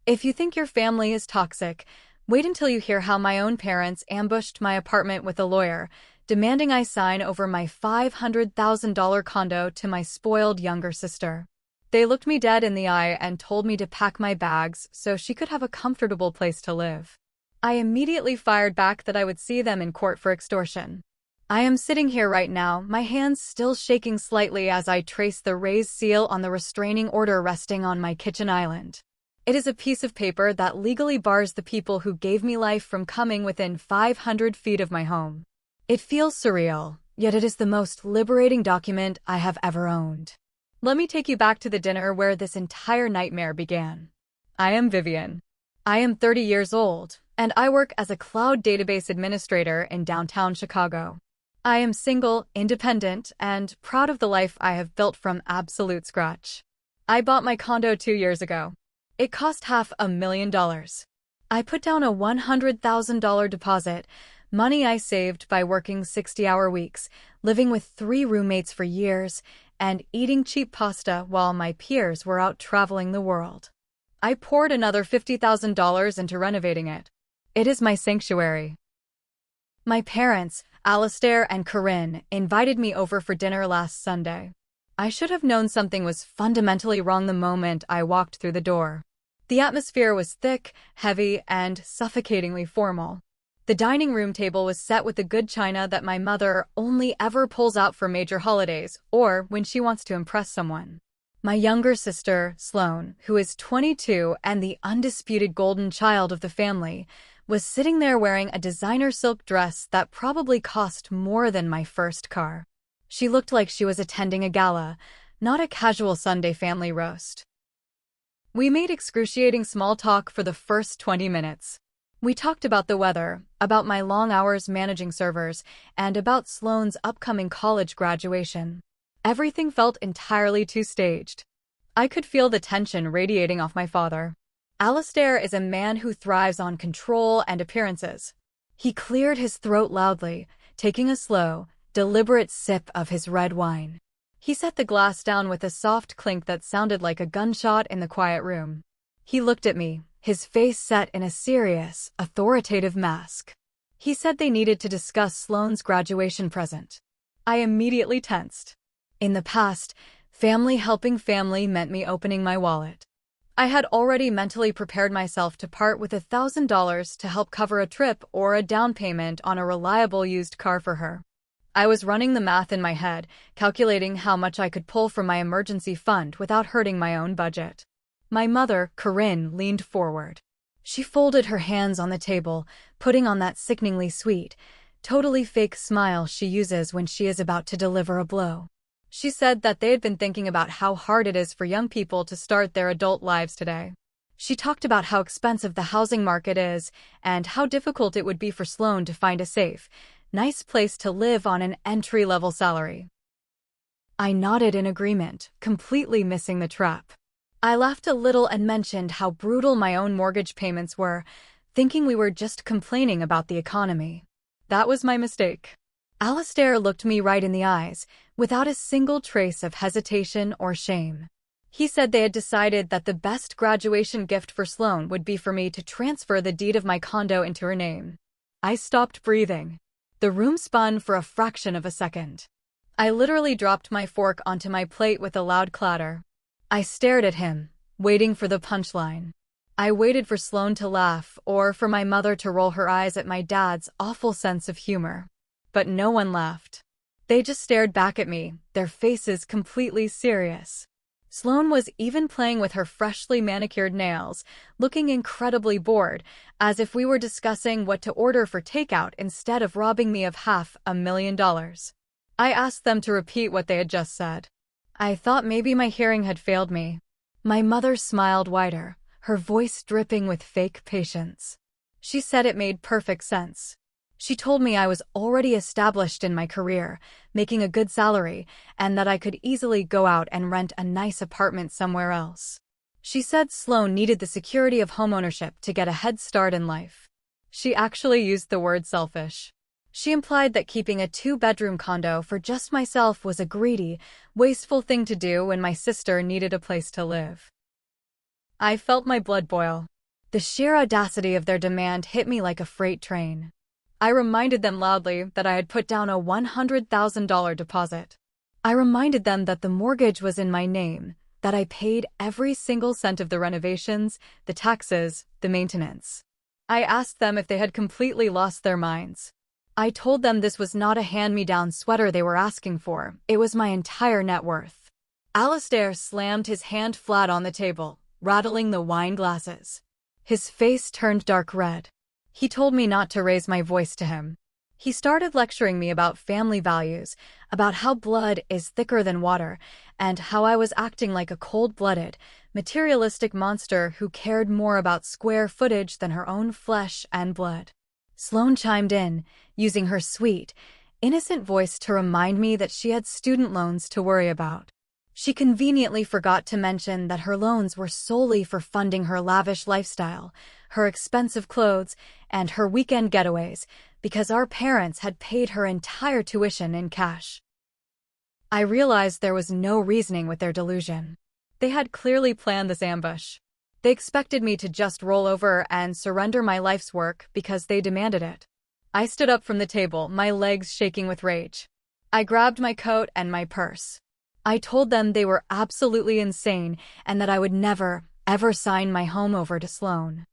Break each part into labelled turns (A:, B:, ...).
A: If you think your family is toxic, wait until you hear how my own parents ambushed my apartment with a lawyer, demanding I sign over my $500,000 condo to my spoiled younger sister. They looked me dead in the eye and told me to pack my bags so she could have a comfortable place to live. I immediately fired back that I would see them in court for extortion. I am sitting here right now, my hands still shaking slightly as I trace the raised seal on the restraining order resting on my kitchen island. It is a piece of paper that legally bars the people who gave me life from coming within 500 feet of my home. It feels surreal, yet it is the most liberating document I have ever owned. Let me take you back to the dinner where this entire nightmare began. I am Vivian. I am 30 years old, and I work as a cloud database administrator in downtown Chicago. I am single, independent, and proud of the life I have built from absolute scratch. I bought my condo 2 years ago. It cost $500,000. I put down a $100,000 deposit, money I saved by working 60-hour weeks, living with 3 roommates for years, and eating cheap pasta while my peers were out traveling the world. I poured another $50,000 into renovating it. It is my sanctuary. My parents, Alistair and Corinne, invited me over for dinner last Sunday. I should have known something was fundamentally wrong the moment I walked through the door. The atmosphere was thick, heavy, and suffocatingly formal. The dining room table was set with the good china that my mother only ever pulls out for major holidays or when she wants to impress someone. My younger sister, Sloane, who is 22 and the undisputed golden child of the family, was sitting there wearing a designer silk dress that probably cost more than my first car. She looked like she was attending a gala, not a casual Sunday family roast. We made excruciating small talk for the first 20 minutes. We talked about the weather, about my long hours managing servers, and about Sloane's upcoming college graduation. Everything felt entirely too staged. I could feel the tension radiating off my father. Alistair is a man who thrives on control and appearances. He cleared his throat loudly, taking a slow, deliberate sip of his red wine. He set the glass down with a soft clink that sounded like a gunshot in the quiet room. He looked at me, his face set in a serious, authoritative mask. He said they needed to discuss Sloane's graduation present. I immediately tensed. In the past, family helping family meant me opening my wallet. I had already mentally prepared myself to part with $1,000 to help cover a trip or a down payment on a reliable used car for her. I was running the math in my head, calculating how much I could pull from my emergency fund without hurting my own budget. My mother, Corinne, leaned forward. She folded her hands on the table, putting on that sickeningly sweet, totally fake smile she uses when she is about to deliver a blow. She said that they had been thinking about how hard it is for young people to start their adult lives today. She talked about how expensive the housing market is and how difficult it would be for Sloane to find a safe, nice place to live on an entry-level salary. I nodded in agreement, completely missing the trap. I laughed a little and mentioned how brutal my own mortgage payments were, thinking we were just complaining about the economy. That was my mistake. Alistair looked me right in the eyes, without a single trace of hesitation or shame. He said they had decided that the best graduation gift for Sloane would be for me to transfer the deed of my condo into her name. I stopped breathing. The room spun for a fraction of a second. I literally dropped my fork onto my plate with a loud clatter. I stared at him, waiting for the punchline. I waited for Sloane to laugh or for my mother to roll her eyes at my dad's awful sense of humor. But no one laughed. They just stared back at me, their faces completely serious. Sloane was even playing with her freshly manicured nails, looking incredibly bored, as if we were discussing what to order for takeout instead of robbing me of $500,000. I asked them to repeat what they had just said. I thought maybe my hearing had failed me. My mother smiled wider, her voice dripping with fake patience. She said it made perfect sense. She told me I was already established in my career, making a good salary, and that I could easily go out and rent a nice apartment somewhere else. She said Sloane needed the security of homeownership to get a head start in life. She actually used the word selfish. She implied that keeping a 2-bedroom condo for just myself was a greedy, wasteful thing to do when my sister needed a place to live. I felt my blood boil. The sheer audacity of their demand hit me like a freight train. I reminded them loudly that I had put down a $100,000 deposit. I reminded them that the mortgage was in my name, that I paid every single cent of the renovations, the taxes, the maintenance. I asked them if they had completely lost their minds. I told them this was not a hand-me-down sweater they were asking for, it was my entire net worth. Alistair slammed his hand flat on the table, rattling the wine glasses. His face turned dark red. He told me not to raise my voice to him. He started lecturing me about family values, about how blood is thicker than water, and how I was acting like a cold-blooded, materialistic monster who cared more about square footage than her own flesh and blood. Sloane chimed in, using her sweet, innocent voice to remind me that she had student loans to worry about. She conveniently forgot to mention that her loans were solely for funding her lavish lifestyle, her expensive clothes, and her weekend getaways, because our parents had paid her entire tuition in cash. I realized there was no reasoning with their delusion. They had clearly planned this ambush. They expected me to just roll over and surrender my life's work because they demanded it. I stood up from the table, my legs shaking with rage. I grabbed my coat and my purse. I told them they were absolutely insane and that I would never, ever sign my home over to Sloane.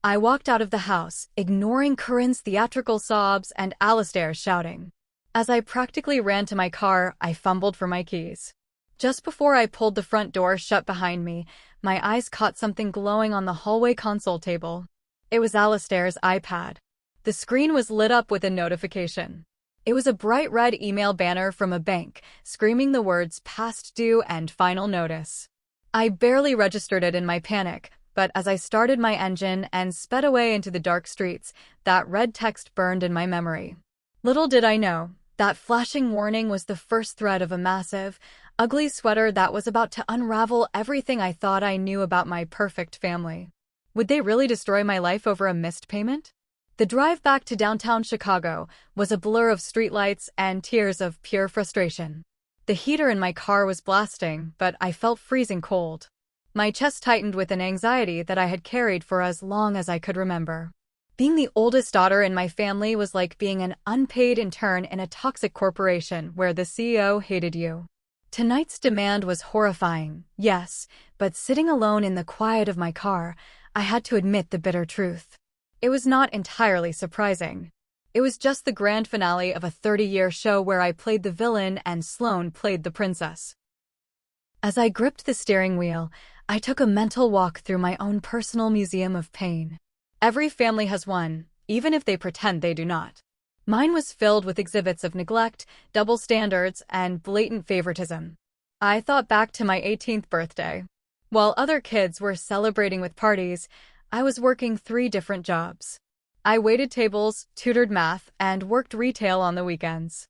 A: I walked out of the house, ignoring Corinne's theatrical sobs and Alistair's shouting. As I practically ran to my car, I fumbled for my keys. Just before I pulled the front door shut behind me, my eyes caught something glowing on the hallway console table. It was Alistair's iPad. The screen was lit up with a notification. It was a bright red email banner from a bank, screaming the words past due and final notice. I barely registered it in my panic, but as I started my engine and sped away into the dark streets, that red text burned in my memory. Little did I know, that flashing warning was the first thread of a massive, ugly sweater that was about to unravel everything I thought I knew about my perfect family. Would they really destroy my life over a missed payment? The drive back to downtown Chicago was a blur of streetlights and tears of pure frustration. The heater in my car was blasting, but I felt freezing cold. My chest tightened with an anxiety that I had carried for as long as I could remember. Being the oldest daughter in my family was like being an unpaid intern in a toxic corporation where the CEO hated you. Tonight's demand was horrifying, yes, but sitting alone in the quiet of my car, I had to admit the bitter truth. It was not entirely surprising. It was just the grand finale of a 30-year show where I played the villain and Sloane played the princess. As I gripped the steering wheel, I took a mental walk through my own personal museum of pain. Every family has one, even if they pretend they do not. Mine was filled with exhibits of neglect, double standards, and blatant favoritism. I thought back to my 18th birthday. While other kids were celebrating with parties, I was working 3 different jobs. I waited tables, tutored math, and worked retail on the weekends.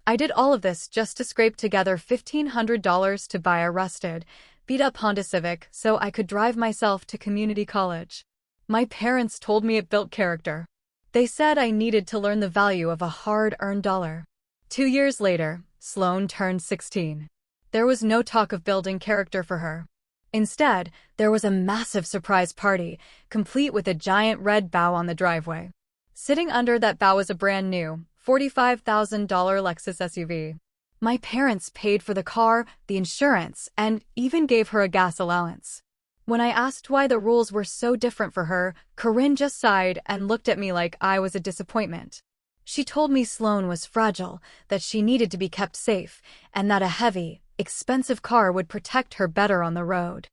A: I did all of this just to scrape together $1,500 to buy a rusted, beat-up Honda Civic so I could drive myself to community college. My parents told me it built character. They said I needed to learn the value of a hard-earned dollar. 2 years later, Sloane turned 16. There was no talk of building character for her. Instead, there was a massive surprise party, complete with a giant red bow on the driveway. Sitting under that bow was a brand new, $45,000 Lexus SUV. My parents paid for the car, the insurance, and even gave her a gas allowance. When I asked why the rules were so different for her, Corinne just sighed and looked at me like I was a disappointment. She told me Sloane was fragile, that she needed to be kept safe, and that a heavy, expensive car would protect her better on the road.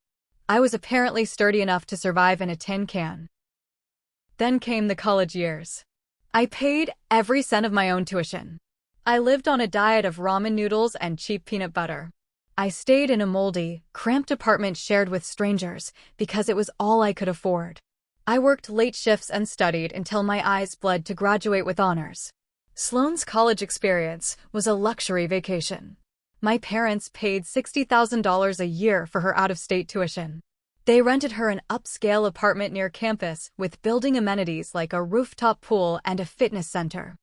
A: I was apparently sturdy enough to survive in a tin can. Then came the college years. I paid every cent of my own tuition. I lived on a diet of ramen noodles and cheap peanut butter. I stayed in a moldy, cramped apartment shared with strangers because it was all I could afford. I worked late shifts and studied until my eyes bled to graduate with honors. Sloane's college experience was a luxury vacation. My parents paid $60,000 a year for her out-of-state tuition. They rented her an upscale apartment near campus with building amenities like a rooftop pool and a fitness center.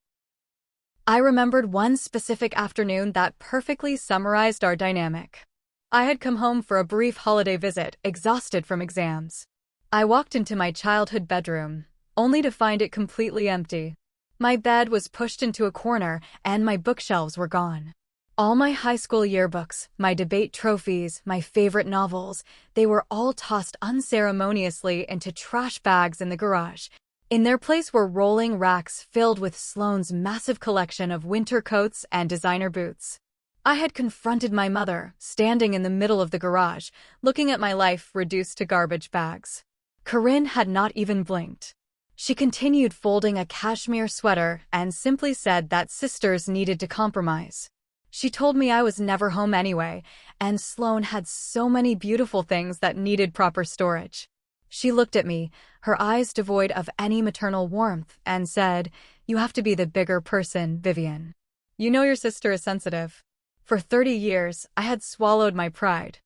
A: I remembered one specific afternoon that perfectly summarized our dynamic. I had come home for a brief holiday visit, exhausted from exams. I walked into my childhood bedroom, only to find it completely empty. My bed was pushed into a corner, and my bookshelves were gone. All my high school yearbooks, my debate trophies, my favorite novels, they were all tossed unceremoniously into trash bags in the garage. In their place were rolling racks filled with Sloane's massive collection of winter coats and designer boots. I had confronted my mother, standing in the middle of the garage, looking at my life reduced to garbage bags. Corinne had not even blinked. She continued folding a cashmere sweater and simply said that sisters needed to compromise. She told me I was never home anyway, and Sloane had so many beautiful things that needed proper storage. She looked at me, her eyes devoid of any maternal warmth, and said, "You have to be the bigger person, Vivian. You know your sister is sensitive." For 30 years, I had swallowed my pride.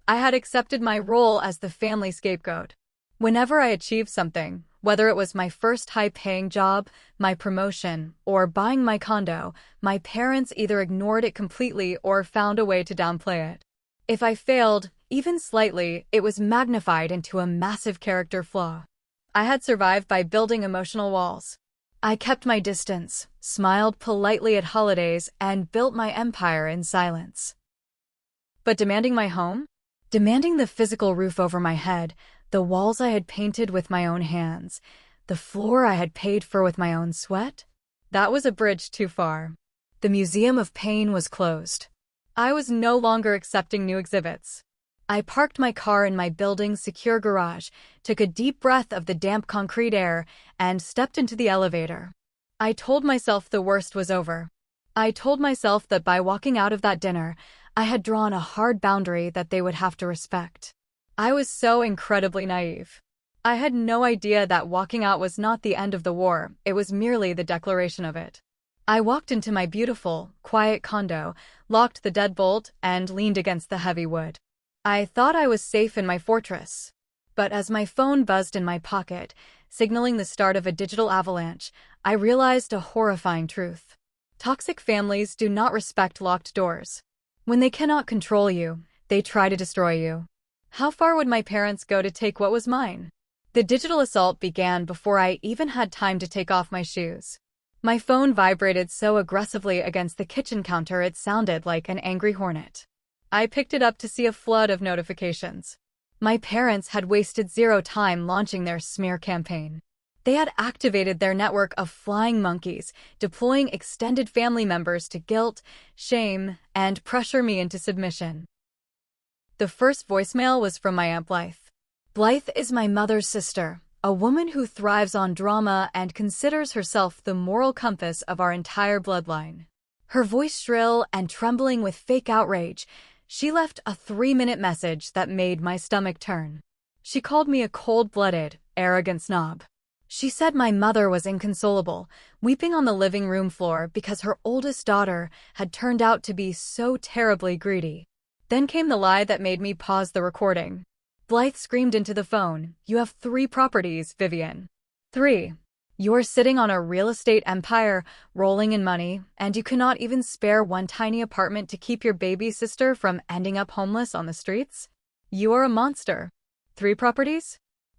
A: I had accepted my role as the family scapegoat. Whenever I achieved something, whether it was my first high-paying job, my promotion, or buying my condo, my parents either ignored it completely or found a way to downplay it. If I failed, even slightly, it was magnified into a massive character flaw. I had survived by building emotional walls. I kept my distance, smiled politely at holidays, and built my empire in silence. But demanding my home? Demanding the physical roof over my head, the walls I had painted with my own hands, the floor I had paid for with my own sweat? That was a bridge too far. The Museum of Pain was closed. I was no longer accepting new exhibits. I parked my car in my building's secure garage, took a deep breath of the damp concrete air, and stepped into the elevator. I told myself the worst was over. I told myself that by walking out of that dinner, I had drawn a hard boundary that they would have to respect. I was so incredibly naive. I had no idea that walking out was not the end of the war, it was merely the declaration of it. I walked into my beautiful, quiet condo, locked the deadbolt, and leaned against the heavy wood. I thought I was safe in my fortress. But as my phone buzzed in my pocket, signaling the start of a digital avalanche, I realized a horrifying truth. Toxic families do not respect locked doors. When they cannot control you, they try to destroy you. How far would my parents go to take what was mine? The digital assault began before I even had time to take off my shoes. My phone vibrated so aggressively against the kitchen counter it sounded like an angry hornet. I picked it up to see a flood of notifications. My parents had wasted zero time launching their smear campaign. They had activated their network of flying monkeys, deploying extended family members to guilt, shame, and pressure me into submission. The first voicemail was from my Aunt Blythe. Blythe is my mother's sister, a woman who thrives on drama and considers herself the moral compass of our entire bloodline. Her voice shrill and trembling with fake outrage, she left a 3-minute message that made my stomach turn. She called me a cold-blooded, arrogant snob. She said my mother was inconsolable, weeping on the living room floor because her oldest daughter had turned out to be so terribly greedy. Then came the lie that made me pause the recording. Blythe screamed into the phone, "You have 3 properties, Vivian. 3. You're sitting on a real estate empire, rolling in money, and you cannot even spare one tiny apartment to keep your baby sister from ending up homeless on the streets? You are a monster. 3 properties?"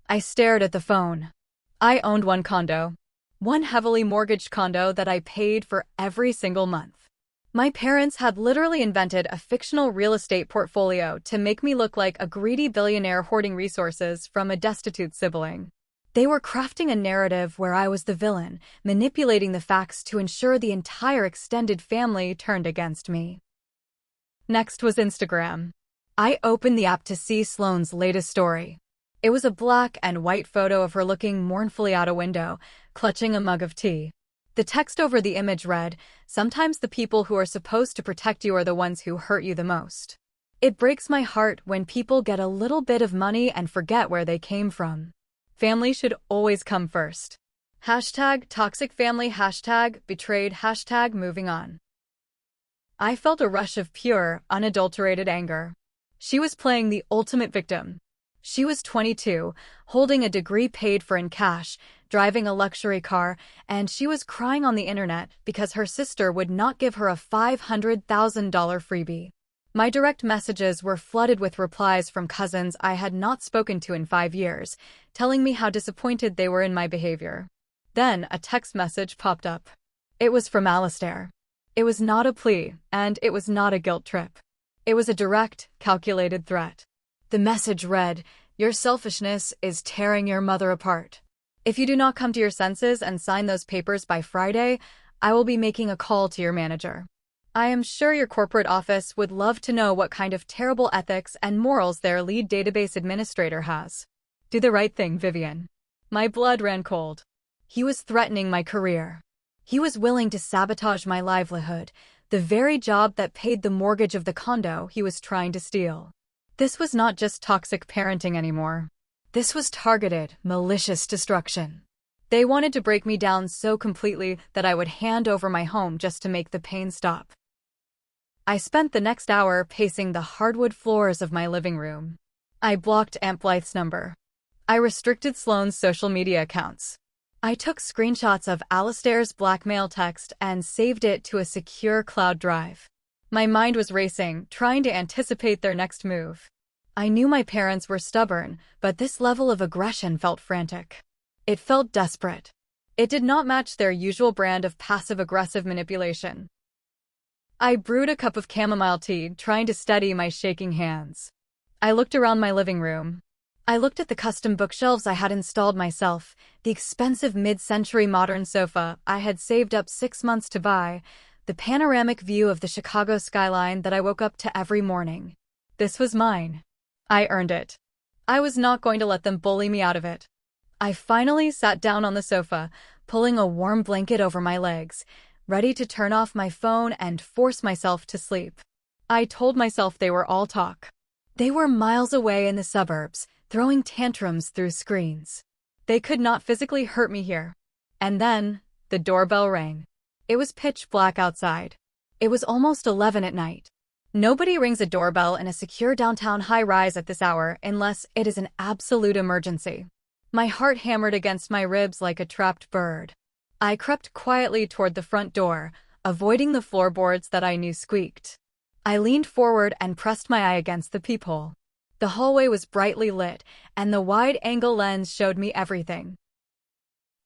A: I stared at the phone. I owned one condo. One heavily mortgaged condo that I paid for every single month. My parents had literally invented a fictional real estate portfolio to make me look like a greedy billionaire hoarding resources from a destitute sibling. They were crafting a narrative where I was the villain, manipulating the facts to ensure the entire extended family turned against me. Next was Instagram. I opened the app to see Sloane's latest story. It was a black and white photo of her looking mournfully out a window, clutching a mug of tea. The text over the image read, "Sometimes the people who are supposed to protect you are the ones who hurt you the most." It breaks my heart when people get a little bit of money and forget where they came from. Family should always come first. #toxic family, #betrayed, #moving on. I felt a rush of pure, unadulterated anger. She was playing the ultimate victim. She was 22, holding a degree paid for in cash, driving a luxury car, and she was crying on the internet because her sister would not give her a $500,000 freebie. My direct messages were flooded with replies from cousins I had not spoken to in 5 years, telling me how disappointed they were in my behavior. Then a text message popped up. It was from Alistair. It was not a plea, and it was not a guilt trip. It was a direct, calculated threat. The message read, "Your selfishness is tearing your mother apart. If you do not come to your senses and sign those papers by Friday, I will be making a call to your manager. I am sure your corporate office would love to know what kind of terrible ethics and morals their lead database administrator has. Do the right thing, Vivian." My blood ran cold. He was threatening my career. He was willing to sabotage my livelihood, the very job that paid the mortgage of the condo he was trying to steal. This was not just toxic parenting anymore. This was targeted, malicious destruction. They wanted to break me down so completely that I would hand over my home just to make the pain stop. I spent the next hour pacing the hardwood floors of my living room. I blocked Aunt Blythe's number. I restricted Sloane's social media accounts. I took screenshots of Alistair's blackmail text and saved it to a secure cloud drive. My mind was racing, trying to anticipate their next move. I knew my parents were stubborn, but this level of aggression felt frantic. It felt desperate. It did not match their usual brand of passive-aggressive manipulation. I brewed a cup of chamomile tea, trying to steady my shaking hands. I looked around my living room. I looked at the custom bookshelves I had installed myself, the expensive mid-century modern sofa I had saved up 6 months to buy, the panoramic view of the Chicago skyline that I woke up to every morning. This was mine. I earned it. I was not going to let them bully me out of it. I finally sat down on the sofa, pulling a warm blanket over my legs, ready to turn off my phone and force myself to sleep. I told myself they were all talk. They were miles away in the suburbs, throwing tantrums through screens. They could not physically hurt me here. And then, the doorbell rang. It was pitch black outside. It was almost 11 at night. Nobody rings a doorbell in a secure downtown high-rise at this hour unless it is an absolute emergency. My heart hammered against my ribs like a trapped bird. I crept quietly toward the front door, avoiding the floorboards that I knew squeaked. I leaned forward and pressed my eye against the peephole. The hallway was brightly lit, and the wide-angle lens showed me everything.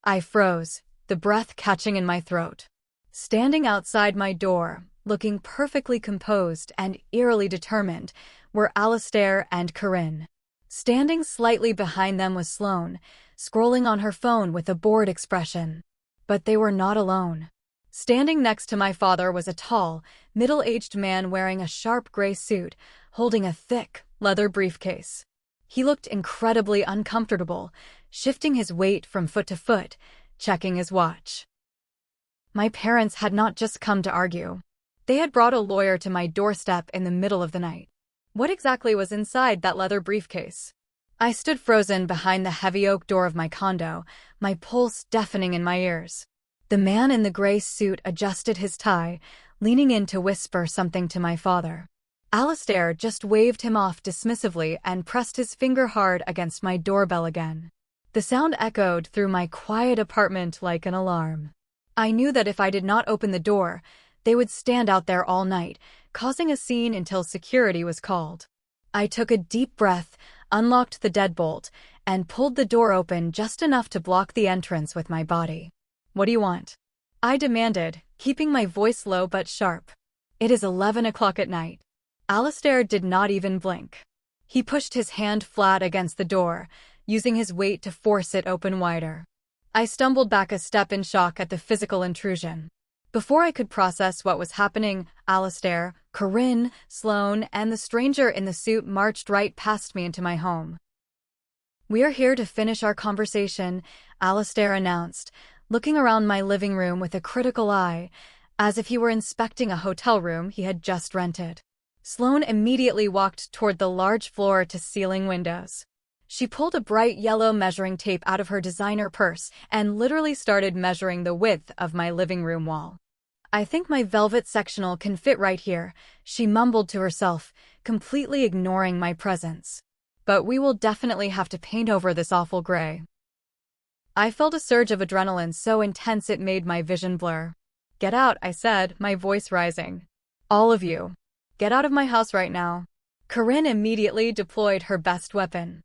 A: I froze, the breath catching in my throat. Standing outside my door, looking perfectly composed and eerily determined, were Alistair and Corinne. Standing slightly behind them was Sloane, scrolling on her phone with a bored expression. But they were not alone. Standing next to my father was a tall, middle-aged man wearing a sharp gray suit, holding a thick, leather briefcase. He looked incredibly uncomfortable, shifting his weight from foot to foot, checking his watch. My parents had not just come to argue. They had brought a lawyer to my doorstep in the middle of the night. What exactly was inside that leather briefcase? I stood frozen behind the heavy oak door of my condo, my pulse deafening in my ears. The man in the gray suit adjusted his tie, leaning in to whisper something to my father. Alistair just waved him off dismissively and pressed his finger hard against my doorbell again. The sound echoed through my quiet apartment like an alarm. I knew that if I did not open the door, they would stand out there all night, causing a scene until security was called. I took a deep breath, unlocked the deadbolt, and pulled the door open just enough to block the entrance with my body. "What do you want?" I demanded, keeping my voice low but sharp. "It is 11 o'clock at night." Alistair did not even blink. He pushed his hand flat against the door, using his weight to force it open wider. I stumbled back a step in shock at the physical intrusion. Before I could process what was happening, Alistair, Corinne, Sloane, and the stranger in the suit marched right past me into my home. "We are here to finish our conversation," Alistair announced, looking around my living room with a critical eye, as if he were inspecting a hotel room he had just rented. Sloane immediately walked toward the large floor-to-ceiling windows. She pulled a bright yellow measuring tape out of her designer purse and literally started measuring the width of my living room wall. "I think my velvet sectional can fit right here," she mumbled to herself, completely ignoring my presence. "But we will definitely have to paint over this awful gray." I felt a surge of adrenaline so intense it made my vision blur. "Get out," I said, my voice rising. "All of you." Get out of my house right now. Corinne immediately deployed her best weapon.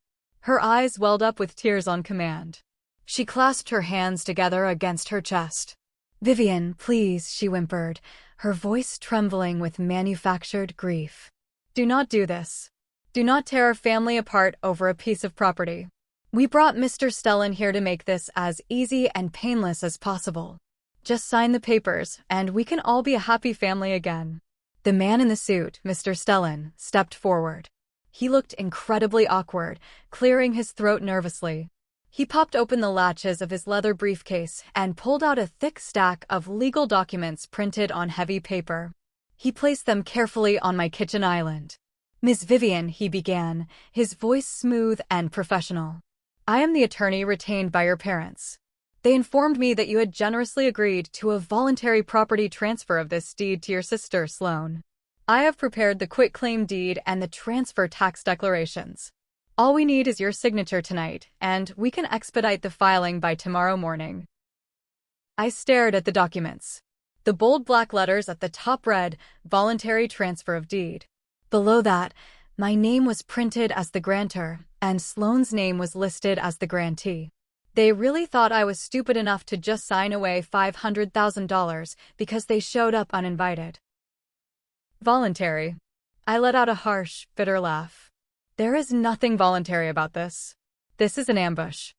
A: Her eyes welled up with tears on command. She clasped her hands together against her chest. "Vivian, please," she whimpered, her voice trembling with manufactured grief. "Do not do this. Do not tear our family apart over a piece of property. We brought Mr. Stellan here to make this as easy and painless as possible. Just sign the papers, and we can all be a happy family again." The man in the suit, Mr. Stellan, stepped forward. He looked incredibly awkward, clearing his throat nervously. He popped open the latches of his leather briefcase and pulled out a thick stack of legal documents printed on heavy paper. He placed them carefully on my kitchen island. "Miss Vivian," he began, his voice smooth and professional. "I am the attorney retained by your parents. They informed me that you had generously agreed to a voluntary property transfer of this deed to your sister, Sloane. I have prepared the quitclaim deed and the transfer tax declarations. All we need is your signature tonight, and we can expedite the filing by tomorrow morning." I stared at the documents. The bold black letters at the top read, "Voluntary Transfer of Deed." Below that, my name was printed as the grantor, and Sloane's name was listed as the grantee. They really thought I was stupid enough to just sign away $500,000 because they showed up uninvited. "Voluntary." I let out a harsh, bitter laugh. "There is nothing voluntary about this. This is an ambush.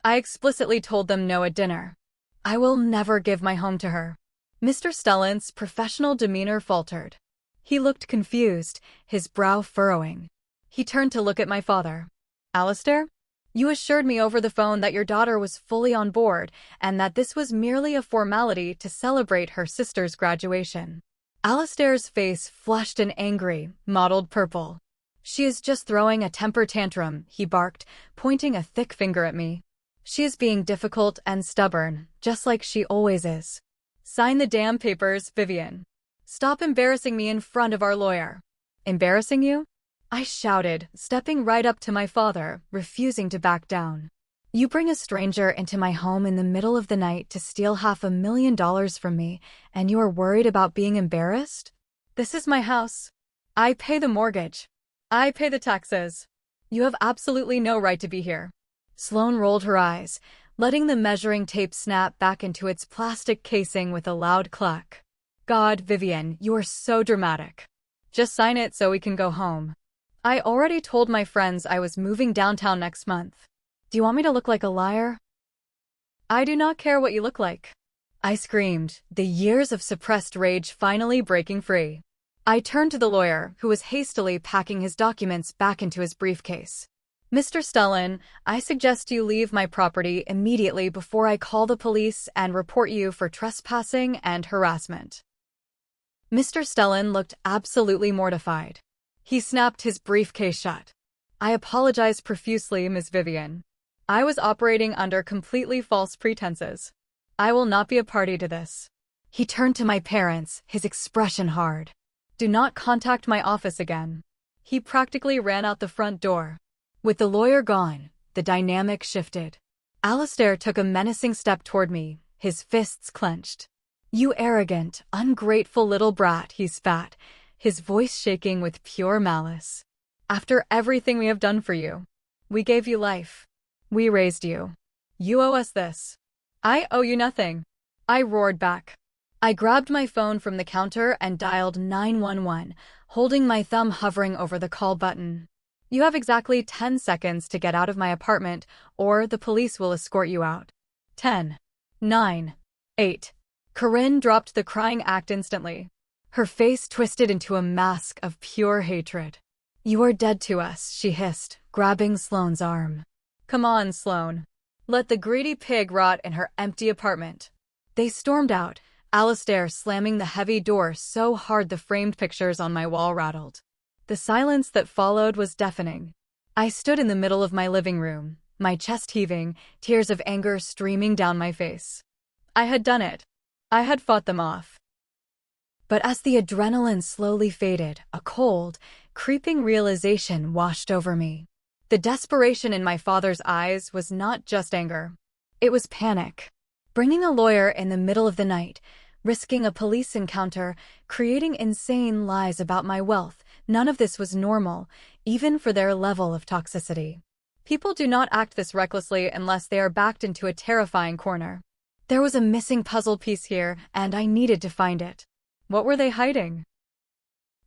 A: I explicitly told them no at dinner. I will never give my home to her." Mr. Stellan's professional demeanor faltered. He looked confused, his brow furrowing. He turned to look at my father. "Alistair? You assured me over the phone that your daughter was fully on board and that this was merely a formality to celebrate her sister's graduation." Alistair's face flushed an angry, mottled purple. "She is just throwing a temper tantrum," he barked, pointing a thick finger at me. "She is being difficult and stubborn, just like she always is. Sign the damn papers, Vivian. Stop embarrassing me in front of our lawyer." "Embarrassing you?" I shouted, stepping right up to my father, refusing to back down. "You bring a stranger into my home in the middle of the night to steal $500,000 from me, and you are worried about being embarrassed? This is my house. I pay the mortgage. I pay the taxes. You have absolutely no right to be here." Sloane rolled her eyes, letting the measuring tape snap back into its plastic casing with a loud clack. "God, Vivian, you are so dramatic. Just sign it so we can go home. I already told my friends I was moving downtown next month. Do you want me to look like a liar?" "I do not care what you look like," I screamed, the years of suppressed rage finally breaking free. I turned to the lawyer, who was hastily packing his documents back into his briefcase. "Mr. Stellan, I suggest you leave my property immediately before I call the police and report you for trespassing and harassment." Mr. Stellan looked absolutely mortified. He snapped his briefcase shut. "I apologize profusely, Miss Vivian. I was operating under completely false pretenses. I will not be a party to this." He turned to my parents, his expression hard. "Do not contact my office again." He practically ran out the front door. With the lawyer gone, the dynamic shifted. Alistair took a menacing step toward me, his fists clenched. "You arrogant, ungrateful little brat," he spat, his voice shaking with pure malice. "After everything we have done for you. We gave you life. We raised you. You owe us this." "I owe you nothing," I roared back. I grabbed my phone from the counter and dialed 911, holding my thumb hovering over the call button. "You have exactly 10 seconds to get out of my apartment, or the police will escort you out." 10, 9, 8. Corinne dropped the crying act instantly. Her face twisted into a mask of pure hatred. "You are dead to us," she hissed, grabbing Sloane's arm. "Come on, Sloane. Let the greedy pig rot in her empty apartment." They stormed out, Alistair slamming the heavy door so hard the framed pictures on my wall rattled. The silence that followed was deafening. I stood in the middle of my living room, my chest heaving, tears of anger streaming down my face. I had done it. I had fought them off. But as the adrenaline slowly faded, a cold, creeping realization washed over me. The desperation in my father's eyes was not just anger. It was panic. Bringing a lawyer in the middle of the night, risking a police encounter, creating insane lies about my wealth. None of this was normal, even for their level of toxicity. People do not act this recklessly unless they are backed into a terrifying corner. There was a missing puzzle piece here, and I needed to find it. What were they hiding?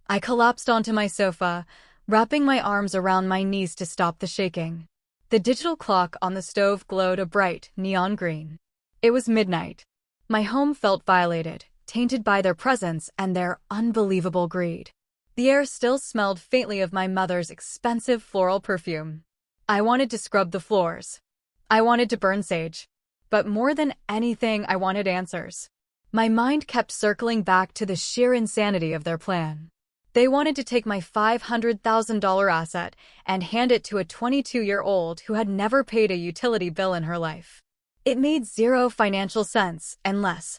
A: I collapsed onto my sofa, wrapping my arms around my knees to stop the shaking. The digital clock on the stove glowed a bright, neon green. It was midnight. My home felt violated, tainted by their presence and their unbelievable greed. The air still smelled faintly of my mother's expensive floral perfume. I wanted to scrub the floors. I wanted to burn sage. But more than anything, I wanted answers. My mind kept circling back to the sheer insanity of their plan. They wanted to take my $500,000 asset and hand it to a 22-year-old who had never paid a utility bill in her life. It made zero financial sense unless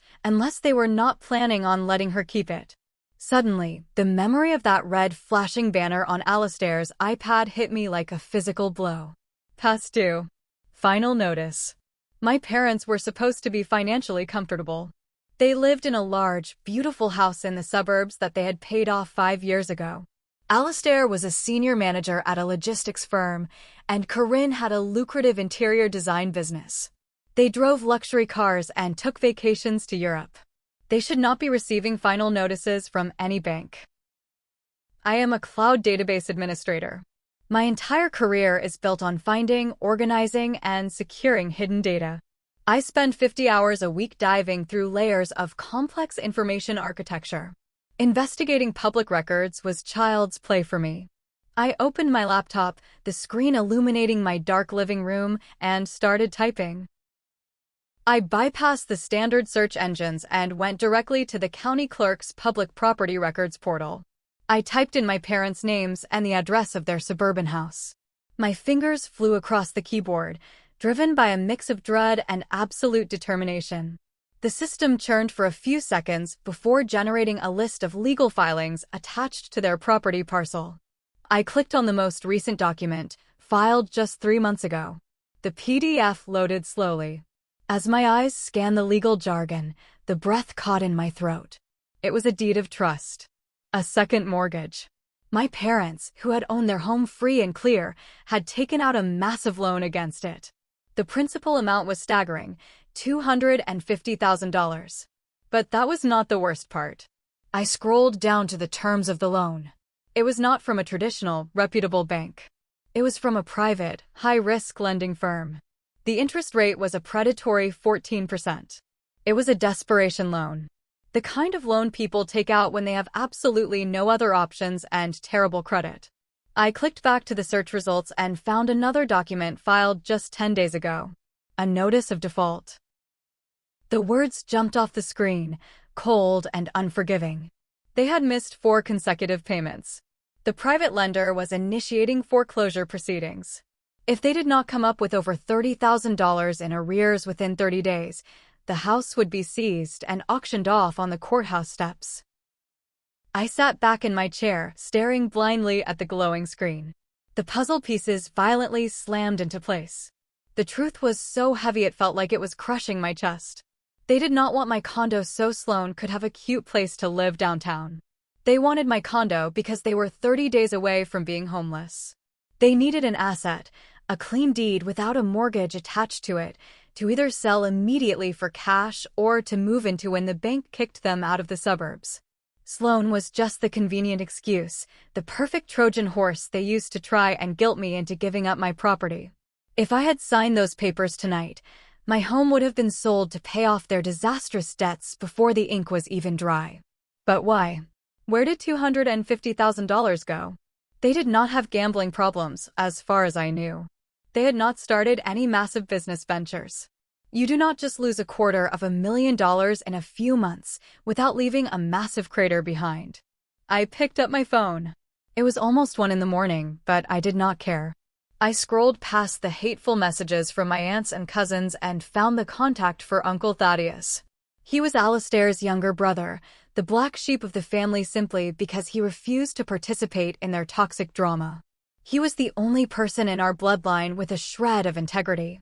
A: they were not planning on letting her keep it. Suddenly, the memory of that red flashing banner on Alistair's iPad hit me like a physical blow. Past due. Final notice. My parents were supposed to be financially comfortable. They lived in a large, beautiful house in the suburbs that they had paid off 5 years ago. Alistair was a senior manager at a logistics firm, and Corinne had a lucrative interior design business. They drove luxury cars and took vacations to Europe. They should not be receiving final notices from any bank. I am a cloud database administrator. My entire career is built on finding, organizing, and securing hidden data. I spend 50 hours a week diving through layers of complex information architecture. Investigating public records was child's play for me. I opened my laptop, the screen illuminating my dark living room, and started typing. I bypassed the standard search engines and went directly to the county clerk's public property records portal. I typed in my parents' names and the address of their suburban house. My fingers flew across the keyboard, driven by a mix of dread and absolute determination. The system churned for a few seconds before generating a list of legal filings attached to their property parcel. I clicked on the most recent document, filed just 3 months ago. The PDF loaded slowly. As my eyes scanned the legal jargon, the breath caught in my throat. It was a deed of trust. A second mortgage. My parents, who had owned their home free and clear, had taken out a massive loan against it. The principal amount was staggering, $250,000. But that was not the worst part. I scrolled down to the terms of the loan. It was not from a traditional, reputable bank. It was from a private, high-risk lending firm. The interest rate was a predatory 14%. It was a desperation loan. The kind of loan people take out when they have absolutely no other options and terrible credit. I clicked back to the search results and found another document filed just 10 days ago. A notice of default. The words jumped off the screen, cold and unforgiving. They had missed 4 consecutive payments. The private lender was initiating foreclosure proceedings. If they did not come up with over $30,000 in arrears within 30 days, the house would be seized and auctioned off on the courthouse steps. I sat back in my chair, staring blindly at the glowing screen. The puzzle pieces violently slammed into place. The truth was so heavy it felt like it was crushing my chest. They did not want my condo so Sloan could have a cute place to live downtown. They wanted my condo because they were 30 days away from being homeless. They needed an asset, a clean deed without a mortgage attached to it, to either sell immediately for cash or to move into when the bank kicked them out of the suburbs. Sloan was just the convenient excuse, the perfect Trojan horse they used to try and guilt me into giving up my property. If I had signed those papers tonight, my home would have been sold to pay off their disastrous debts before the ink was even dry. But why? Where did $250,000 go? They did not have gambling problems, as far as I knew. They had not started any massive business ventures. You do not just lose $250,000 in a few months without leaving a massive crater behind. I picked up my phone. It was almost 1 in the morning, but I did not care. I scrolled past the hateful messages from my aunts and cousins and found the contact for Uncle Thaddeus. He was Alistair's younger brother, the black sheep of the family simply because he refused to participate in their toxic drama. He was the only person in our bloodline with a shred of integrity.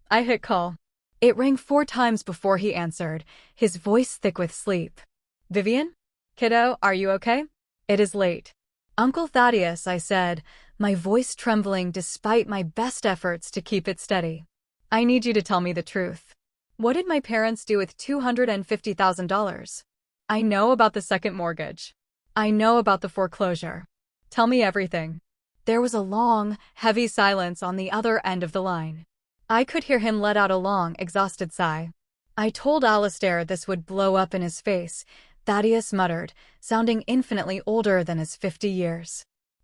A: I hit call. It rang 4 times before he answered, his voice thick with sleep. "Vivian? Kiddo, are you okay? It is late." "Uncle Thaddeus," I said, my voice trembling despite my best efforts to keep it steady. "I need you to tell me the truth. What did my parents do with $250,000? I know about the second mortgage. I know about the foreclosure. Tell me everything." There was a long, heavy silence on the other end of the line. I could hear him let out a long, exhausted sigh. "I told Alistair this would blow up in his face," Thaddeus muttered, sounding infinitely older than his 50 years.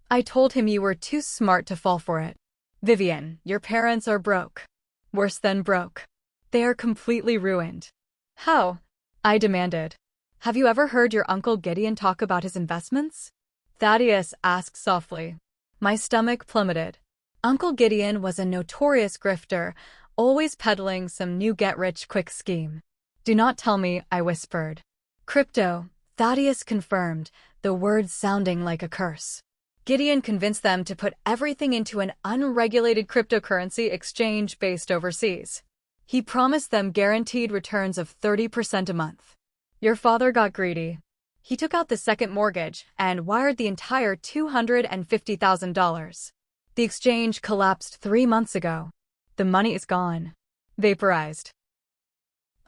A: "I told him you were too smart to fall for it. Vivian, your parents are broke. Worse than broke. They are completely ruined." "How?" I demanded. "Have you ever heard your Uncle Gideon talk about his investments?" Thaddeus asked softly. My stomach plummeted. Uncle Gideon was a notorious grifter, always peddling some new get-rich-quick scheme. "Do not tell me," I whispered. "Crypto," Thaddeus confirmed, the words sounding like a curse. "Gideon convinced them to put everything into an unregulated cryptocurrency exchange based overseas. He promised them guaranteed returns of 30% a month. Your father got greedy. He took out the second mortgage and wired the entire $250,000. The exchange collapsed 3 months ago. The money is gone. Vaporized."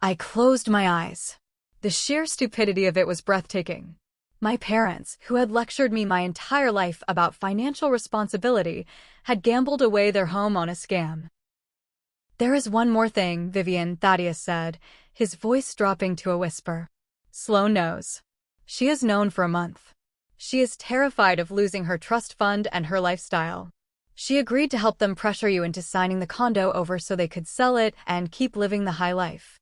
A: I closed my eyes. The sheer stupidity of it was breathtaking. My parents, who had lectured me my entire life about financial responsibility, had gambled away their home on a scam. "There is one more thing, Vivian," Thaddeus said, his voice dropping to a whisper. "Sloan knows. She has known for a month. She is terrified of losing her trust fund and her lifestyle. She agreed to help them pressure you into signing the condo over so they could sell it and keep living the high life."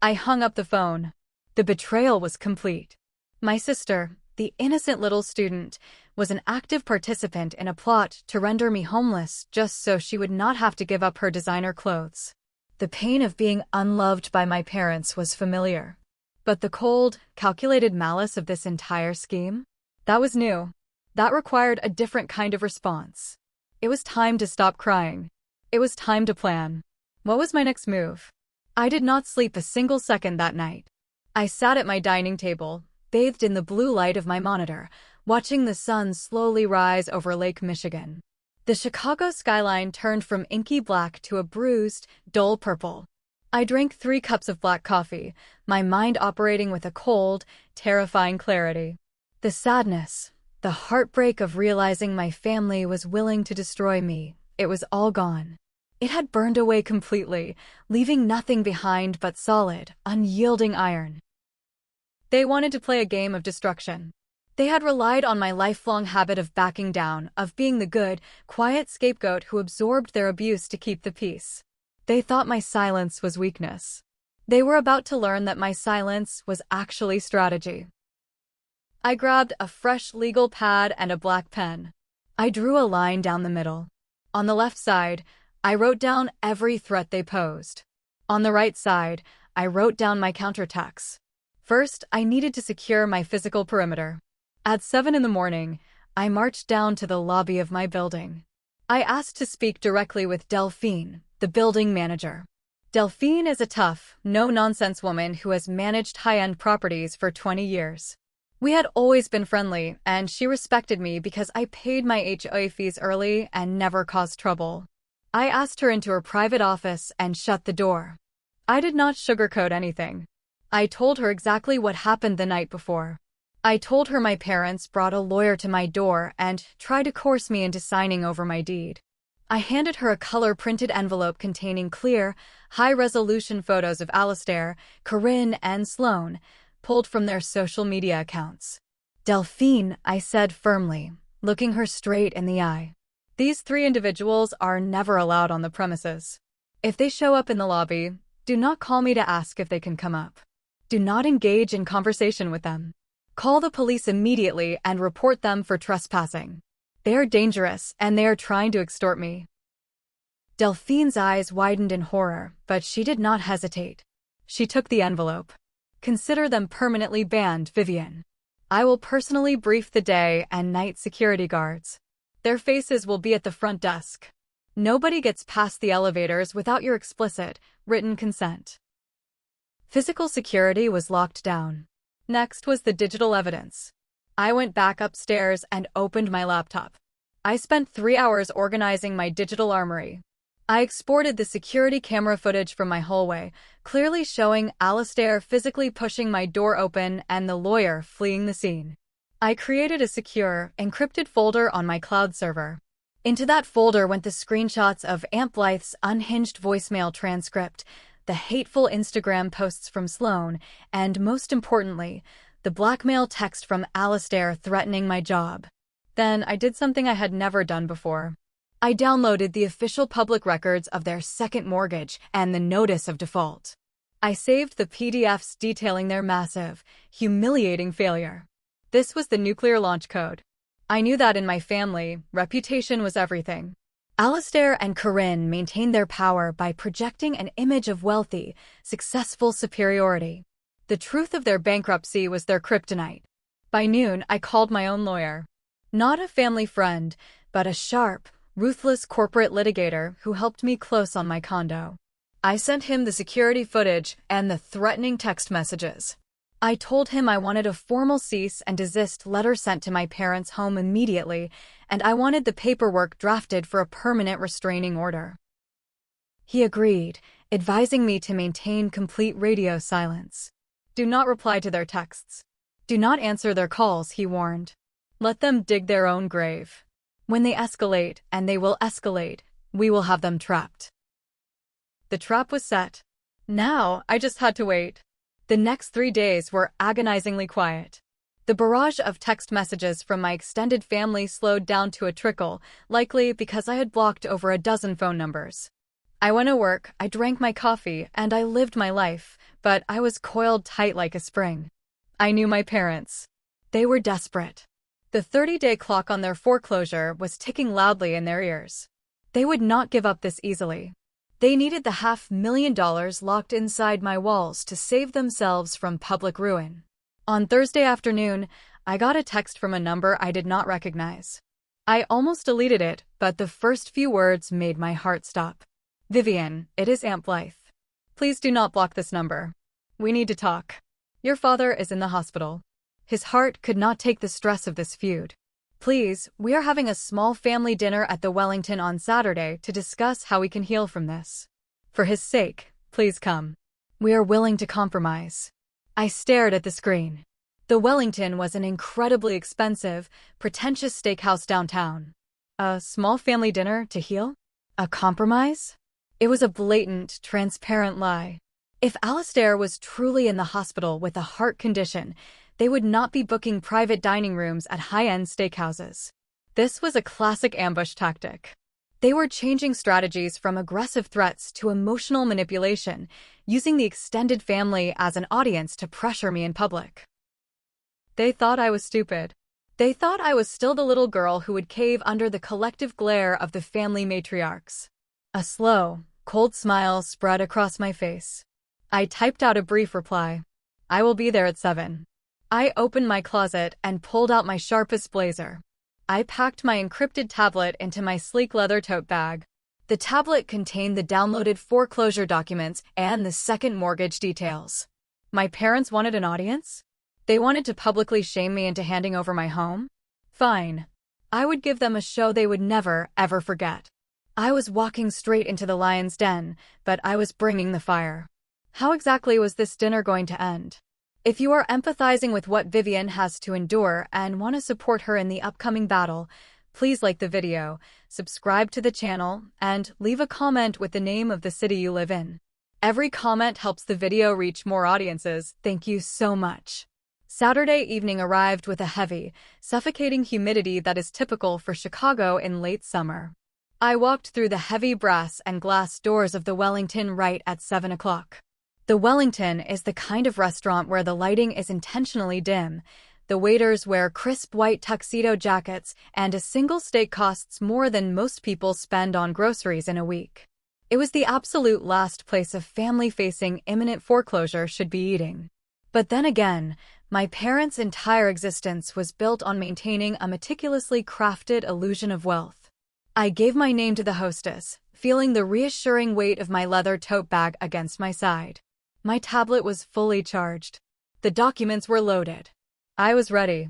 A: I hung up the phone. The betrayal was complete. My sister, the innocent little student, was an active participant in a plot to render me homeless just so she would not have to give up her designer clothes. The pain of being unloved by my parents was familiar. But the cold, calculated malice of this entire scheme? That was new. That required a different kind of response. It was time to stop crying. It was time to plan. What was my next move? I did not sleep a single second that night. I sat at my dining table, bathed in the blue light of my monitor, watching the sun slowly rise over Lake Michigan. The Chicago skyline turned from inky black to a bruised, dull purple. I drank 3 cups of black coffee, my mind operating with a cold, terrifying clarity. The sadness, the heartbreak of realizing my family was willing to destroy me, it was all gone. It had burned away completely, leaving nothing behind but solid, unyielding iron. They wanted to play a game of destruction. They had relied on my lifelong habit of backing down, of being the good, quiet scapegoat who absorbed their abuse to keep the peace. They thought my silence was weakness. They were about to learn that my silence was actually strategy. I grabbed a fresh legal pad and a black pen. I drew a line down the middle. On the left side, I wrote down every threat they posed. On the right side, I wrote down my counterattacks. First, I needed to secure my physical perimeter. At 7 in the morning, I marched down to the lobby of my building. I asked to speak directly with Delphine, the building manager. Delphine is a tough, no-nonsense woman who has managed high-end properties for 20 years. We had always been friendly, and she respected me because I paid my HOA fees early and never caused trouble. I asked her into her private office and shut the door. I did not sugarcoat anything. I told her exactly what happened the night before. I told her my parents brought a lawyer to my door and tried to coerce me into signing over my deed. I handed her a color-printed envelope containing clear, high-resolution photos of Alistair, Corinne, and Sloan, pulled from their social media accounts. "Delphine," I said firmly, looking her straight in the eye. "These 3 individuals are never allowed on the premises. If they show up in the lobby, do not call me to ask if they can come up. Do not engage in conversation with them. Call the police immediately and report them for trespassing. They are dangerous, and they are trying to extort me." Delphine's eyes widened in horror, but she did not hesitate. She took the envelope. "Consider them permanently banned, Vivian. I will personally brief the day and night security guards. Their faces will be at the front desk. Nobody gets past the elevators without your explicit, written consent. Physical security was locked down. Next was the digital evidence. I went back upstairs and opened my laptop. I spent 3 hours organizing my digital armory. I exported the security camera footage from my hallway, clearly showing Alastair physically pushing my door open and the lawyer fleeing the scene. I created a secure, encrypted folder on my cloud server. Into that folder went the screenshots of Aunt Blythe's unhinged voicemail transcript, the hateful Instagram posts from Sloane, and most importantly, the blackmail text from Alastair threatening my job. Then I did something I had never done before. I downloaded the official public records of their second mortgage and the notice of default. I saved the PDFs detailing their massive, humiliating failure. This was the nuclear launch code. I knew that in my family, reputation was everything. Alastair and Corinne maintained their power by projecting an image of wealthy, successful superiority. The truth of their bankruptcy was their kryptonite. By noon, I called my own lawyer. Not a family friend, but a sharp, ruthless corporate litigator who helped me close on my condo. I sent him the security footage and the threatening text messages. I told him I wanted a formal cease and desist letter sent to my parents' home immediately, and I wanted the paperwork drafted for a permanent restraining order. He agreed, advising me to maintain complete radio silence. Do not reply to their texts. Do not answer their calls, he warned. Let them dig their own grave. When they escalate, and they will escalate, we will have them trapped. The trap was set. Now, I just had to wait. The next 3 days were agonizingly quiet. The barrage of text messages from my extended family slowed down to a trickle, likely because I had blocked over a dozen phone numbers. I went to work, I drank my coffee, and I lived my life, but I was coiled tight like a spring. I knew my parents. They were desperate. The 30-day clock on their foreclosure was ticking loudly in their ears. They would not give up this easily. They needed the $500,000 locked inside my walls to save themselves from public ruin. On Thursday afternoon, I got a text from a number I did not recognize. I almost deleted it, but the first few words made my heart stop. Vivian, it is Aunt Blythe. Please do not block this number. We need to talk. Your father is in the hospital. His heart could not take the stress of this feud. Please, we are having a small family dinner at the Wellington on Saturday to discuss how we can heal from this. For his sake, please come. We are willing to compromise. I stared at the screen. The Wellington was an incredibly expensive, pretentious steakhouse downtown. A small family dinner to heal? A compromise? It was a blatant, transparent lie. If Alastair was truly in the hospital with a heart condition, they would not be booking private dining rooms at high-end steakhouses. This was a classic ambush tactic. They were changing strategies from aggressive threats to emotional manipulation, using the extended family as an audience to pressure me in public. They thought I was stupid. They thought I was still the little girl who would cave under the collective glare of the family matriarchs. A slow, cold smile spread across my face. I typed out a brief reply. I will be there at 7. I opened my closet and pulled out my sharpest blazer. I packed my encrypted tablet into my sleek leather tote bag. The tablet contained the downloaded foreclosure documents and the second mortgage details. My parents wanted an audience? They wanted to publicly shame me into handing over my home? Fine. I would give them a show they would never, ever forget. I was walking straight into the lion's den, but I was bringing the fire. How exactly was this dinner going to end? If you are empathizing with what Vivian has to endure and want to support her in the upcoming battle, please like the video, subscribe to the channel, and leave a comment with the name of the city you live in. Every comment helps the video reach more audiences. Thank you so much. Saturday evening arrived with a heavy, suffocating humidity that is typical for Chicago in late summer. I walked through the heavy brass and glass doors of the Wellington right at 7 o'clock. The Wellington is the kind of restaurant where the lighting is intentionally dim. The waiters wear crisp white tuxedo jackets, and a single steak costs more than most people spend on groceries in a week. It was the absolute last place a family facing imminent foreclosure should be eating. But then again, my parents' entire existence was built on maintaining a meticulously crafted illusion of wealth. I gave my name to the hostess, feeling the reassuring weight of my leather tote bag against my side. My tablet was fully charged. The documents were loaded. I was ready.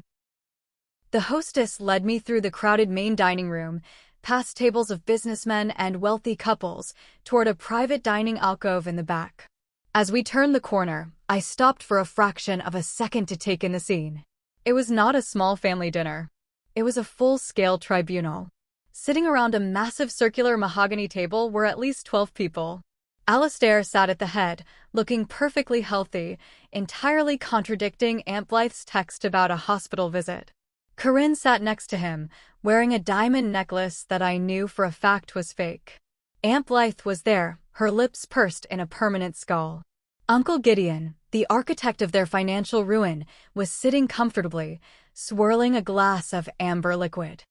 A: The hostess led me through the crowded main dining room, past tables of businessmen and wealthy couples, toward a private dining alcove in the back. As we turned the corner, I stopped for a fraction of a second to take in the scene. It was not a small family dinner. It was a full-scale tribunal. Sitting around a massive circular mahogany table were at least 12 people. Alistair sat at the head, looking perfectly healthy, entirely contradicting Aunt Blythe's text about a hospital visit. Corinne sat next to him, wearing a diamond necklace that I knew for a fact was fake. Aunt Blythe was there, her lips pursed in a permanent scowl. Uncle Gideon, the architect of their financial ruin, was sitting comfortably, swirling a glass of amber liquid.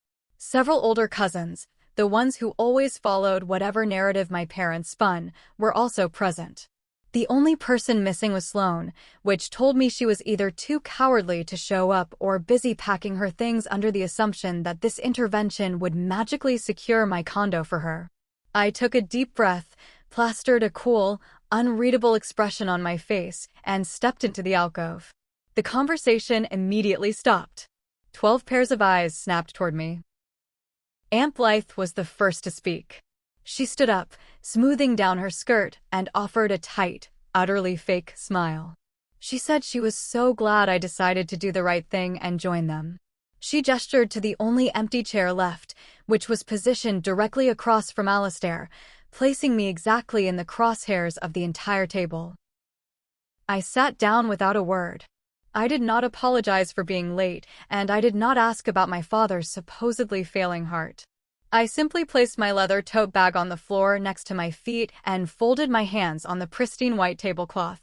A: Several older cousins, the ones who always followed whatever narrative my parents spun, were also present. The only person missing was Sloane, which told me she was either too cowardly to show up or busy packing her things under the assumption that this intervention would magically secure my condo for her. I took a deep breath, plastered a cool, unreadable expression on my face, and stepped into the alcove. The conversation immediately stopped. 12 pairs of eyes snapped toward me. Aunt Blythe was the first to speak. She stood up, smoothing down her skirt, and offered a tight, utterly fake smile. She said she was so glad I decided to do the right thing and join them. She gestured to the only empty chair left, which was positioned directly across from Alistair, placing me exactly in the crosshairs of the entire table. I sat down without a word. I did not apologize for being late, and I did not ask about my father's supposedly failing heart. I simply placed my leather tote bag on the floor next to my feet and folded my hands on the pristine white tablecloth.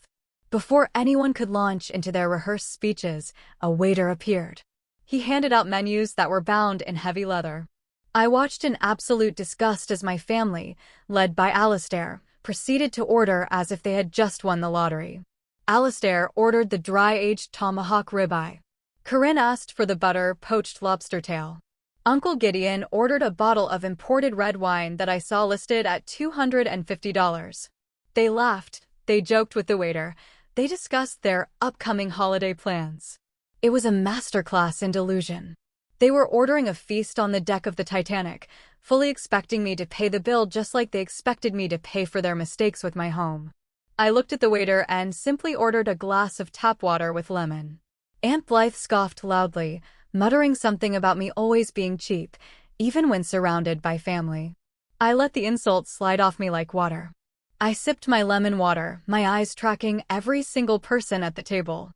A: Before anyone could launch into their rehearsed speeches, a waiter appeared. He handed out menus that were bound in heavy leather. I watched in absolute disgust as my family, led by Alistair, proceeded to order as if they had just won the lottery. Alistair ordered the dry-aged tomahawk ribeye. Corinne asked for the butter-poached lobster tail. Uncle Gideon ordered a bottle of imported red wine that I saw listed at $250. They laughed, they joked with the waiter, they discussed their upcoming holiday plans. It was a masterclass in delusion. They were ordering a feast on the deck of the Titanic, fully expecting me to pay the bill just like they expected me to pay for their mistakes with my home. I looked at the waiter and simply ordered a glass of tap water with lemon. Aunt Blythe scoffed loudly, muttering something about me always being cheap, even when surrounded by family. I let the insult slide off me like water. I sipped my lemon water, my eyes tracking every single person at the table.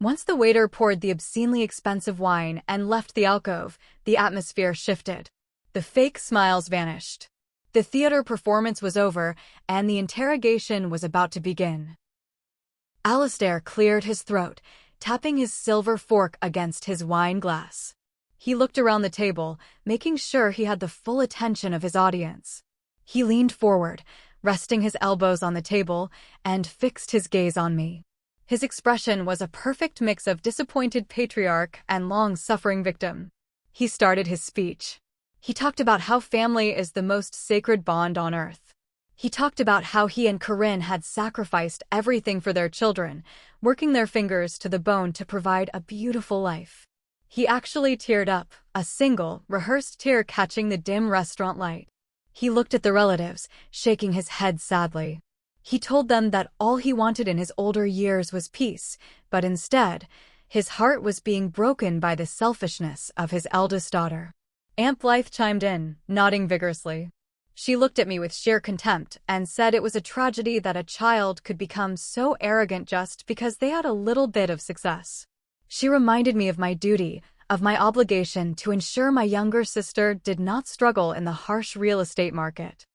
A: Once the waiter poured the obscenely expensive wine and left the alcove, the atmosphere shifted. The fake smiles vanished. The theater performance was over, and the interrogation was about to begin. Alistair cleared his throat, tapping his silver fork against his wine glass. He looked around the table, making sure he had the full attention of his audience. He leaned forward, resting his elbows on the table, and fixed his gaze on me. His expression was a perfect mix of disappointed patriarch and long-suffering victim. He started his speech. He talked about how family is the most sacred bond on earth. He talked about how he and Corinne had sacrificed everything for their children, working their fingers to the bone to provide a beautiful life. He actually teared up, a single, rehearsed tear catching the dim restaurant light. He looked at the relatives, shaking his head sadly. He told them that all he wanted in his older years was peace, but instead, his heart was being broken by the selfishness of his eldest daughter. Aunt Blythe chimed in, nodding vigorously. She looked at me with sheer contempt and said it was a tragedy that a child could become so arrogant just because they had a little bit of success. She reminded me of my duty, of my obligation to ensure my younger sister did not struggle in the harsh real estate market.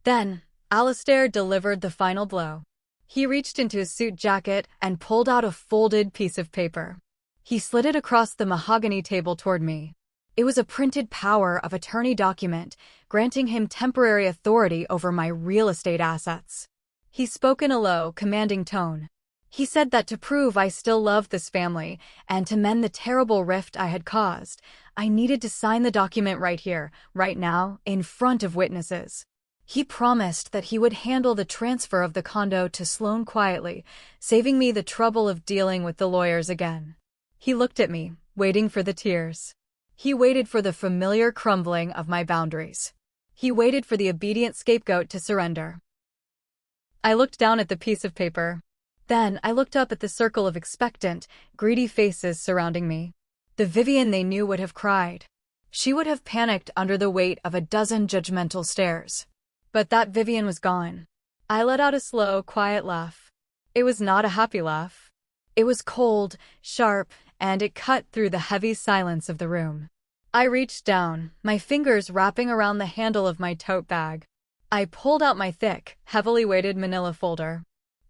A: Then, Alistair delivered the final blow. He reached into his suit jacket and pulled out a folded piece of paper. He slid it across the mahogany table toward me. It was a printed power of attorney document, granting him temporary authority over my real estate assets. He spoke in a low, commanding tone. He said that to prove I still loved this family, and to mend the terrible rift I had caused, I needed to sign the document right here, right now, in front of witnesses. He promised that he would handle the transfer of the condo to Sloan quietly, saving me the trouble of dealing with the lawyers again. He looked at me, waiting for the tears. He waited for the familiar crumbling of my boundaries. He waited for the obedient scapegoat to surrender. I looked down at the piece of paper. Then I looked up at the circle of expectant, greedy faces surrounding me. The Vivian they knew would have cried. She would have panicked under the weight of a dozen judgmental stares. But that Vivian was gone. I let out a slow, quiet laugh. It was not a happy laugh. It was cold, sharp, and it cut through the heavy silence of the room. I reached down, my fingers wrapping around the handle of my tote bag. I pulled out my thick, heavily weighted manila folder.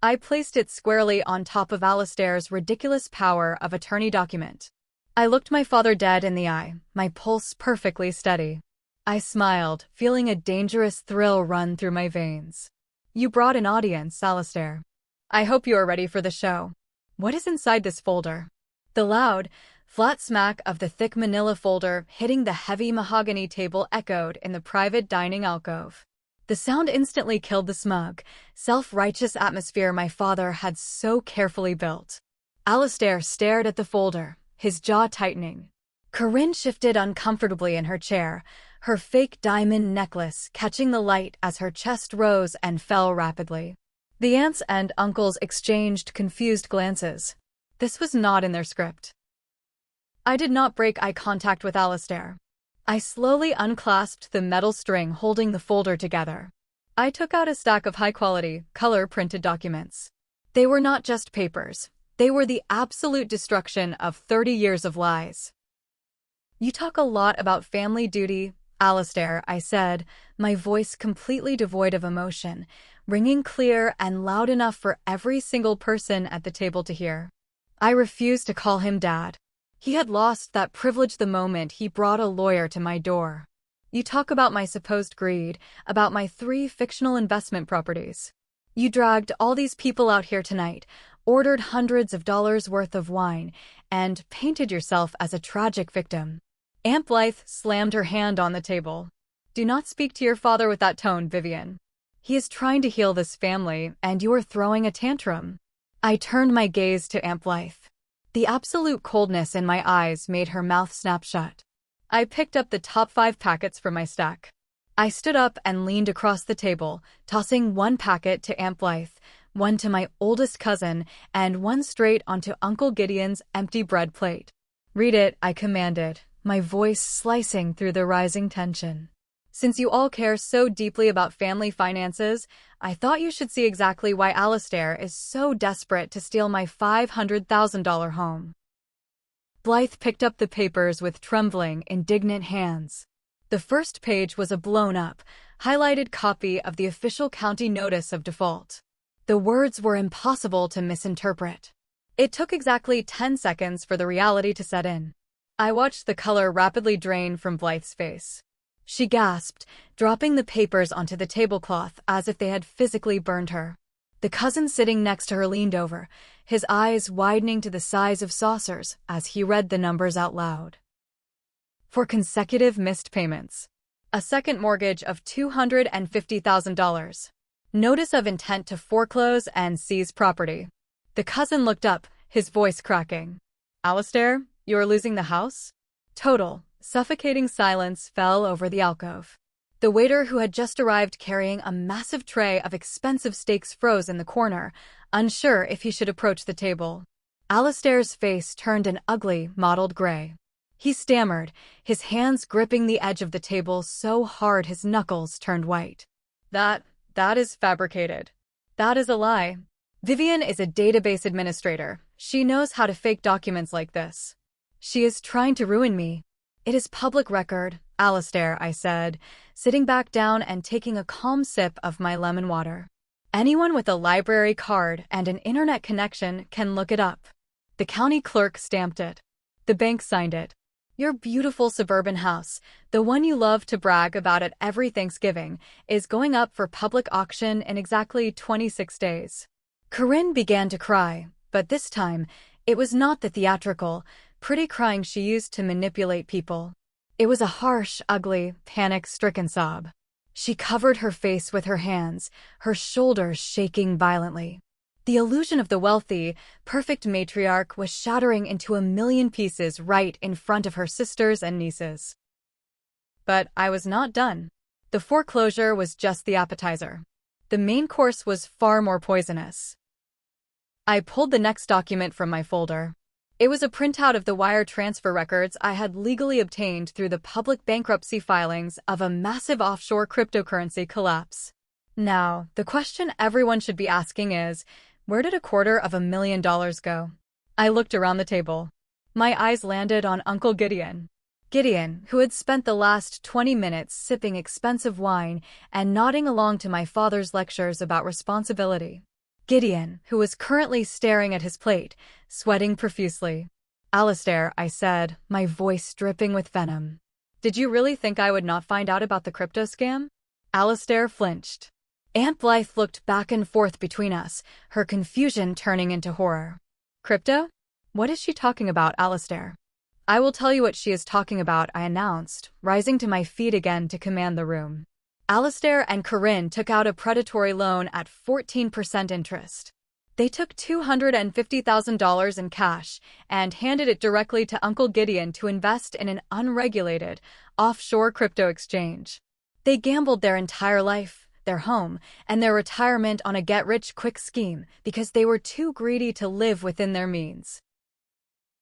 A: I placed it squarely on top of Alistair's ridiculous power of attorney document. I looked my father dead in the eye, my pulse perfectly steady. I smiled, feeling a dangerous thrill run through my veins. You brought an audience, Alistair. I hope you are ready for the show. What is inside this folder? The loud, flat smack of the thick manila folder hitting the heavy mahogany table echoed in the private dining alcove. The sound instantly killed the smug, self-righteous atmosphere my father had so carefully built. Alistair stared at the folder, his jaw tightening. Corinne shifted uncomfortably in her chair, her fake diamond necklace catching the light as her chest rose and fell rapidly. The aunts and uncles exchanged confused glances. This was not in their script. I did not break eye contact with Alistair. I slowly unclasped the metal string holding the folder together. I took out a stack of high-quality, color-printed documents. They were not just papers. They were the absolute destruction of 30 years of lies. You talk a lot about family duty, Alistair, I said, my voice completely devoid of emotion, ringing clear and loud enough for every single person at the table to hear. I refused to call him Dad. He had lost that privilege the moment he brought a lawyer to my door. You talk about my supposed greed, about my 3 fictional investment properties. You dragged all these people out here tonight, ordered hundreds of dollars worth of wine, and painted yourself as a tragic victim. Aunt Blythe slammed her hand on the table. Do not speak to your father with that tone, Vivian. He is trying to heal this family, and you are throwing a tantrum. I turned my gaze to Aunt Blythe. The absolute coldness in my eyes made her mouth snap shut. I picked up the top 5 packets from my stack. I stood up and leaned across the table, tossing one packet to Aunt Blythe, one to my oldest cousin, and one straight onto Uncle Gideon's empty bread plate. Read it, I commanded, my voice slicing through the rising tension. Since you all care so deeply about family finances, I thought you should see exactly why Alistair is so desperate to steal my $500,000 home. Blythe picked up the papers with trembling, indignant hands. The first page was a blown-up, highlighted copy of the official county notice of default. The words were impossible to misinterpret. It took exactly 10 seconds for the reality to set in. I watched the color rapidly drain from Blythe's face. She gasped, dropping the papers onto the tablecloth as if they had physically burned her. The cousin sitting next to her leaned over, his eyes widening to the size of saucers as he read the numbers out loud. For consecutive missed payments. A second mortgage of $250,000. Notice of intent to foreclose and seize property. The cousin looked up, his voice cracking. Alistair, you are losing the house? Total, suffocating silence fell over the alcove. The waiter who had just arrived carrying a massive tray of expensive steaks froze in the corner, unsure if he should approach the table. Alistair's face turned an ugly, mottled gray. He stammered, his hands gripping the edge of the table so hard his knuckles turned white. That is fabricated. That is a lie. Vivian is a database administrator. She knows how to fake documents like this. She is trying to ruin me. It is public record, Alistair, I said, sitting back down and taking a calm sip of my lemon water. Anyone with a library card and an internet connection can look it up. The county clerk stamped it. The bank signed it. Your beautiful suburban house, the one you love to brag about at every Thanksgiving, is going up for public auction in exactly 26 days. Corinne began to cry, But this time, it was not the theatrical, pretty crying she used to manipulate people. It was a harsh, ugly, panic-stricken sob. She covered her face with her hands, her shoulders shaking violently. The illusion of the wealthy, perfect matriarch was shattering into a million pieces right in front of her sisters and nieces. But I was not done. The foreclosure was just the appetizer. The main course was far more poisonous. I pulled the next document from my folder. It was a printout of the wire transfer records I had legally obtained through the public bankruptcy filings of a massive offshore cryptocurrency collapse. Now, the question everyone should be asking is, where did $250,000 go? I looked around the table. My eyes landed on Uncle Gideon. Gideon, who had spent the last 20 minutes sipping expensive wine and nodding along to my father's lectures about responsibility. Gideon, who was currently staring at his plate, sweating profusely. "Alistair," I said, my voice dripping with venom. "Did you really think I would not find out about the crypto scam?" Alistair flinched. Aunt Blythe looked back and forth between us, her confusion turning into horror. "Crypto? What is she talking about, Alistair?" "I will tell you what she is talking about," I announced, rising to my feet again to command the room. Alistair and Corinne took out a predatory loan at 14% interest. They took $250,000 in cash and handed it directly to Uncle Gideon to invest in an unregulated, offshore crypto exchange. They gambled their entire life, their home, and their retirement on a get-rich-quick scheme because they were too greedy to live within their means.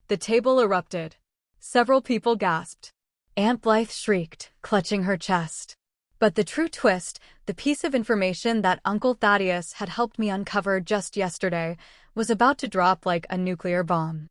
A: The table erupted. Several people gasped. Aunt Blythe shrieked, clutching her chest. But the true twist, the piece of information that Uncle Thaddeus had helped me uncover just yesterday, was about to drop like a nuclear bomb.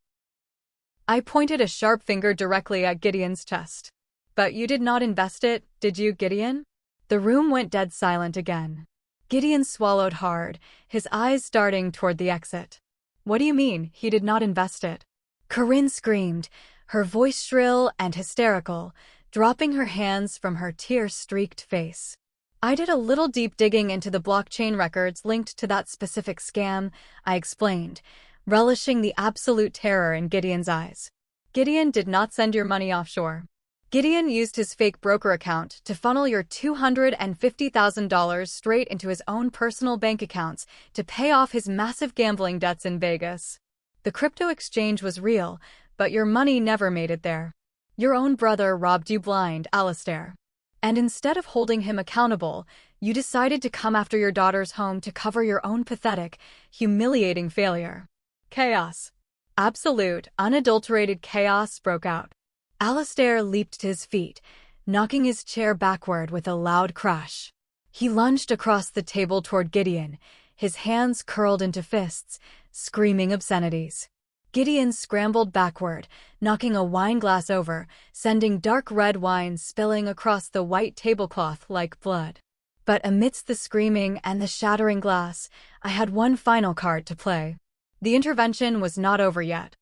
A: I pointed a sharp finger directly at Gideon's chest. "But you did not invest it, did you, Gideon?" The room went dead silent again. Gideon swallowed hard, his eyes darting toward the exit. "What do you mean, he did not invest it?" Corinne screamed, her voice shrill and hysterical, dropping her hands from her tear-streaked face. "I did a little deep digging into the blockchain records linked to that specific scam," I explained, relishing the absolute terror in Gideon's eyes. "Gideon did not send your money offshore. Gideon used his fake broker account to funnel your $250,000 straight into his own personal bank accounts to pay off his massive gambling debts in Vegas. The crypto exchange was real, but your money never made it there. Your own brother robbed you blind, Alistair. And instead of holding him accountable, you decided to come after your daughter's home to cover your own pathetic, humiliating failure. Chaos. Absolute, unadulterated chaos broke out." Alistair leaped to his feet, knocking his chair backward with a loud crash. He lunged across the table toward Gideon, his hands curled into fists, screaming obscenities. Gideon scrambled backward, knocking a wine glass over, sending dark red wine spilling across the white tablecloth like blood. But amidst the screaming and the shattering glass, I had one final card to play. The intervention was not over yet.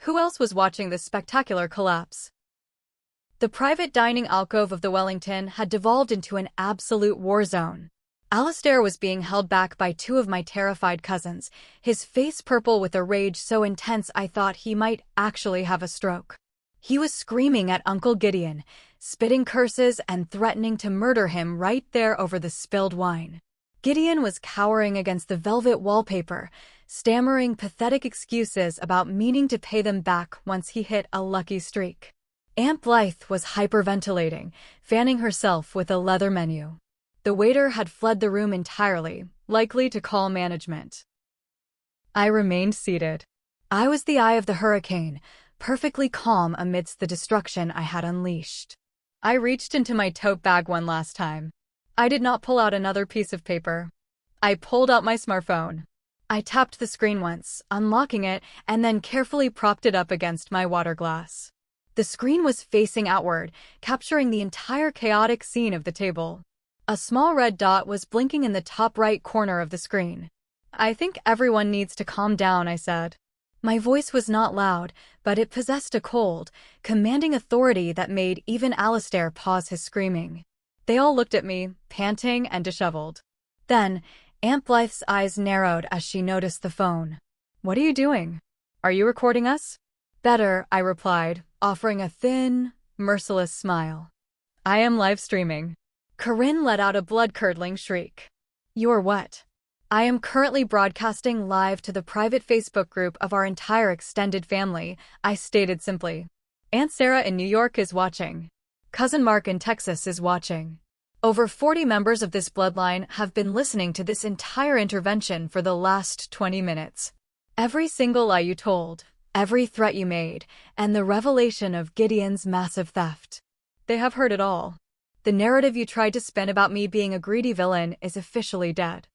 A: Who else was watching this spectacular collapse? The private dining alcove of the Wellington had devolved into an absolute war zone. Alistair was being held back by two of my terrified cousins, his face purple with a rage so intense I thought he might actually have a stroke. He was screaming at Uncle Gideon, spitting curses and threatening to murder him right there over the spilled wine. Gideon was cowering against the velvet wallpaper, stammering pathetic excuses about meaning to pay them back once he hit a lucky streak. Aunt Blythe was hyperventilating, fanning herself with a leather menu. The waiter had fled the room entirely, likely to call management. I remained seated. I was the eye of the hurricane, perfectly calm amidst the destruction I had unleashed. I reached into my tote bag one last time. I did not pull out another piece of paper. I pulled out my smartphone. I tapped the screen once, unlocking it, and then carefully propped it up against my water glass. The screen was facing outward, capturing the entire chaotic scene of the table. A small red dot was blinking in the top right corner of the screen. "I think everyone needs to calm down," I said. My voice was not loud, but it possessed a cold, commanding authority that made even Alistair pause his screaming. They all looked at me, panting and disheveled. Then, Aunt Blythe's eyes narrowed as she noticed the phone. What are you doing? Are you recording us? Better, I replied, offering a thin, merciless smile. I am live streaming. Corinne let out a blood-curdling shriek. You're what? I am currently broadcasting live to the private Facebook group of our entire extended family, I stated simply. Aunt Sarah in New York is watching. Cousin Mark in Texas is watching. Over 40 members of this bloodline have been listening to this entire intervention for the last 20 minutes. Every single lie you told, every threat you made, and the revelation of Gideon's massive theft. They have heard it all. The narrative you tried to spin about me being a greedy villain is officially dead.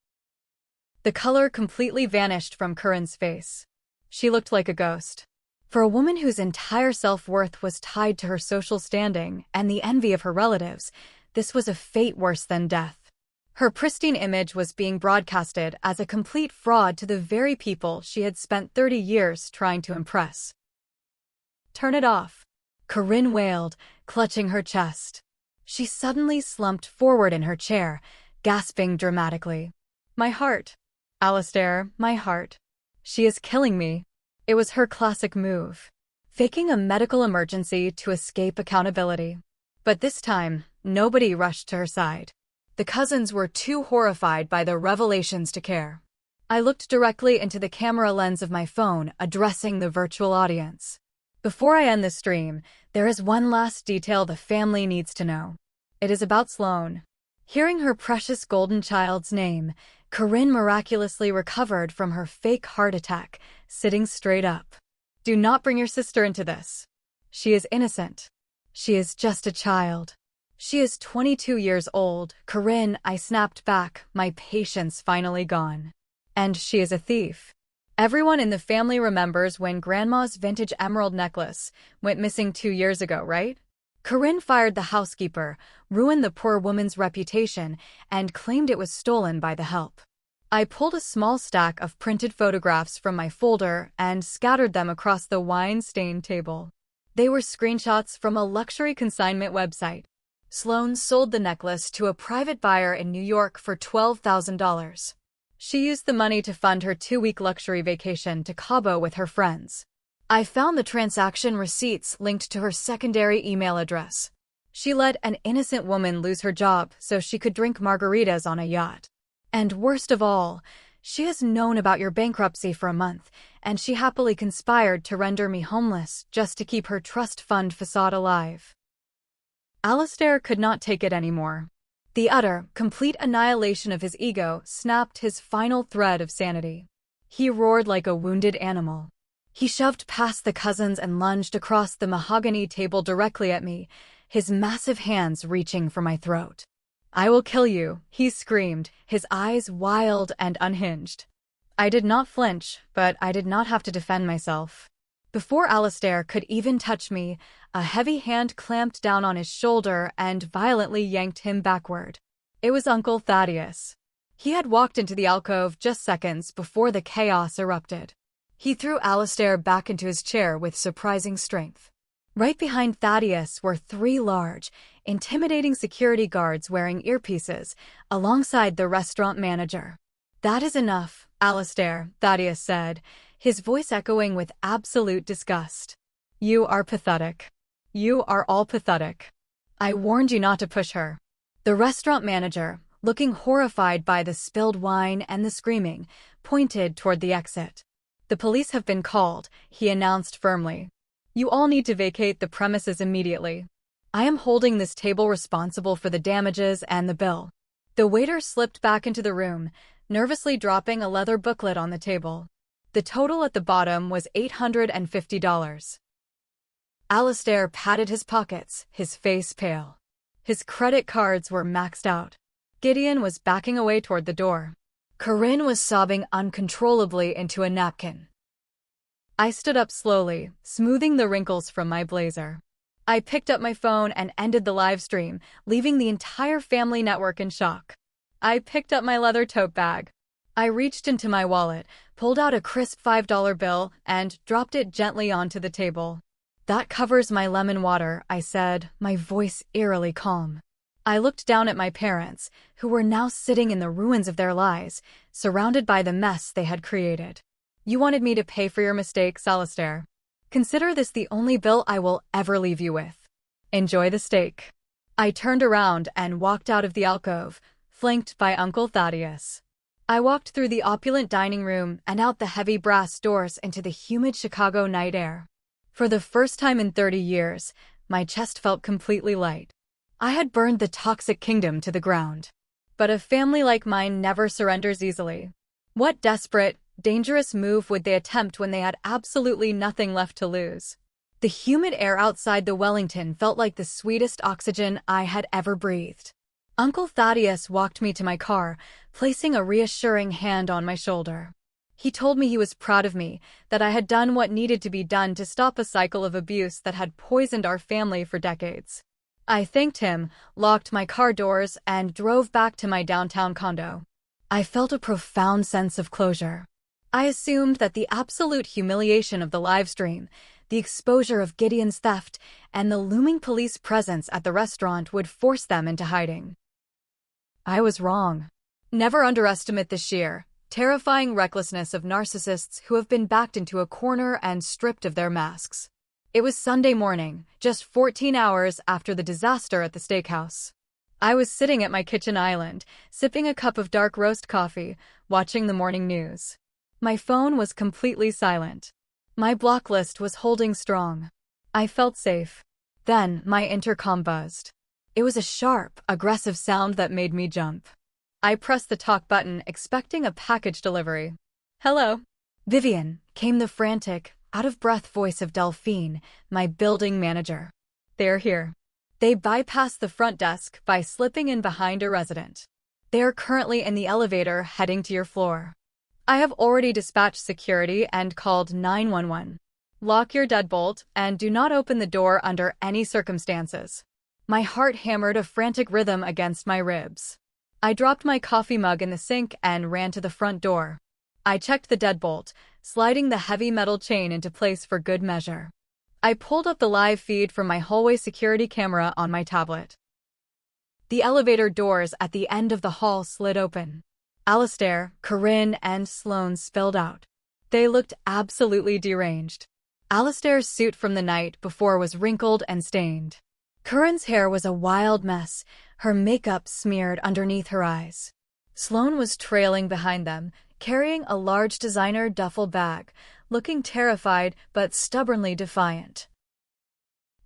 A: The color completely vanished from Corinne's face. She looked like a ghost. For a woman whose entire self-worth was tied to her social standing and the envy of her relatives, this was a fate worse than death. Her pristine image was being broadcasted as a complete fraud to the very people she had spent 30 years trying to impress. Turn it off, Corinne wailed, clutching her chest. She suddenly slumped forward in her chair, gasping dramatically. My heart. Alistair, my heart. She is killing me. It was her classic move. Faking a medical emergency to escape accountability. But this time, nobody rushed to her side. The cousins were too horrified by the revelations to care. I looked directly into the camera lens of my phone, addressing the virtual audience. Before I end this stream, there is one last detail the family needs to know. It is about Sloane. Hearing her precious golden child's name, Corinne miraculously recovered from her fake heart attack, sitting straight up. Do not bring your sister into this. She is innocent. She is just a child. She is 22 years old, Corinne, I snapped back, my patience finally gone. And she is a thief. Everyone in the family remembers when Grandma's vintage emerald necklace went missing 2 years ago, right? Corinne fired the housekeeper, ruined the poor woman's reputation, and claimed it was stolen by the help. I pulled a small stack of printed photographs from my folder and scattered them across the wine-stained table. They were screenshots from a luxury consignment website. Sloane sold the necklace to a private buyer in New York for $12,000. She used the money to fund her 2-week luxury vacation to Cabo with her friends. I found the transaction receipts linked to her secondary email address. She let an innocent woman lose her job so she could drink margaritas on a yacht. And worst of all, she has known about your bankruptcy for a month, and she happily conspired to render me homeless just to keep her trust fund facade alive. Alistair could not take it anymore. The utter, complete annihilation of his ego snapped his final thread of sanity. He roared like a wounded animal. He shoved past the cousins and lunged across the mahogany table directly at me, his massive hands reaching for my throat. I will kill you, he screamed, his eyes wild and unhinged. I did not flinch, but I did not have to defend myself. Before Alistair could even touch me, a heavy hand clamped down on his shoulder and violently yanked him backward. It was Uncle Thaddeus. He had walked into the alcove just seconds before the chaos erupted. He threw Alistair back into his chair with surprising strength. Right behind Thaddeus were 3 large, intimidating security guards wearing earpieces, alongside the restaurant manager. That is enough, Alistair, Thaddeus said, his voice echoing with absolute disgust. You are pathetic. You are all pathetic. I warned you not to push her. The restaurant manager, looking horrified by the spilled wine and the screaming, pointed toward the exit. The police have been called, he announced firmly. You all need to vacate the premises immediately. I am holding this table responsible for the damages and the bill. The waiter slipped back into the room, nervously dropping a leather booklet on the table. The total at the bottom was $850. Alistair patted his pockets, his face pale. His credit cards were maxed out. Gideon was backing away toward the door. Corinne was sobbing uncontrollably into a napkin. I stood up slowly, smoothing the wrinkles from my blazer. I picked up my phone and ended the live stream, leaving the entire family network in shock. I picked up my leather tote bag. I reached into my wallet, pulled out a crisp $5 bill, and dropped it gently onto the table. That covers my lemon water, I said, my voice eerily calm. I looked down at my parents, who were now sitting in the ruins of their lives, surrounded by the mess they had created. You wanted me to pay for your mistakes, Alistair. Consider this the only bill I will ever leave you with. Enjoy the steak." I turned around and walked out of the alcove, flanked by Uncle Thaddeus. I walked through the opulent dining room and out the heavy brass doors into the humid Chicago night air. For the first time in 30 years, my chest felt completely light. I had burned the toxic kingdom to the ground. But a family like mine never surrenders easily. What desperate, dangerous move would they attempt when they had absolutely nothing left to lose? The humid air outside the Wellington felt like the sweetest oxygen I had ever breathed. Uncle Thaddeus walked me to my car, placing a reassuring hand on my shoulder. He told me he was proud of me, that I had done what needed to be done to stop a cycle of abuse that had poisoned our family for decades. I thanked him, locked my car doors, and drove back to my downtown condo. I felt a profound sense of closure. I assumed that the absolute humiliation of the live stream, the exposure of Gideon's theft, and the looming police presence at the restaurant would force them into hiding. I was wrong. Never underestimate the sheer, terrifying recklessness of narcissists who have been backed into a corner and stripped of their masks. It was Sunday morning, just 14 hours after the disaster at the steakhouse. I was sitting at my kitchen island, sipping a cup of dark roast coffee, watching the morning news. My phone was completely silent. My block list was holding strong. I felt safe. Then my intercom buzzed. It was a sharp, aggressive sound that made me jump. I pressed the talk button, expecting a package delivery. "Hello, Vivian," came the frantic, out-of-breath voice of Delphine, my building manager. "They're here." They bypassed the front desk by slipping in behind a resident. "They are currently in the elevator heading to your floor. I have already dispatched security and called 911. Lock your deadbolt and do not open the door under any circumstances." My heart hammered a frantic rhythm against my ribs. I dropped my coffee mug in the sink and ran to the front door. I checked the deadbolt, sliding the heavy metal chain into place for good measure. I pulled up the live feed from my hallway security camera on my tablet. The elevator doors at the end of the hall slid open. Alistair, Corinne, and Sloane spilled out. They looked absolutely deranged. Alistair's suit from the night before was wrinkled and stained. Corinne's hair was a wild mess, her makeup smeared underneath her eyes. Sloane was trailing behind them, carrying a large designer duffel bag, looking terrified but stubbornly defiant.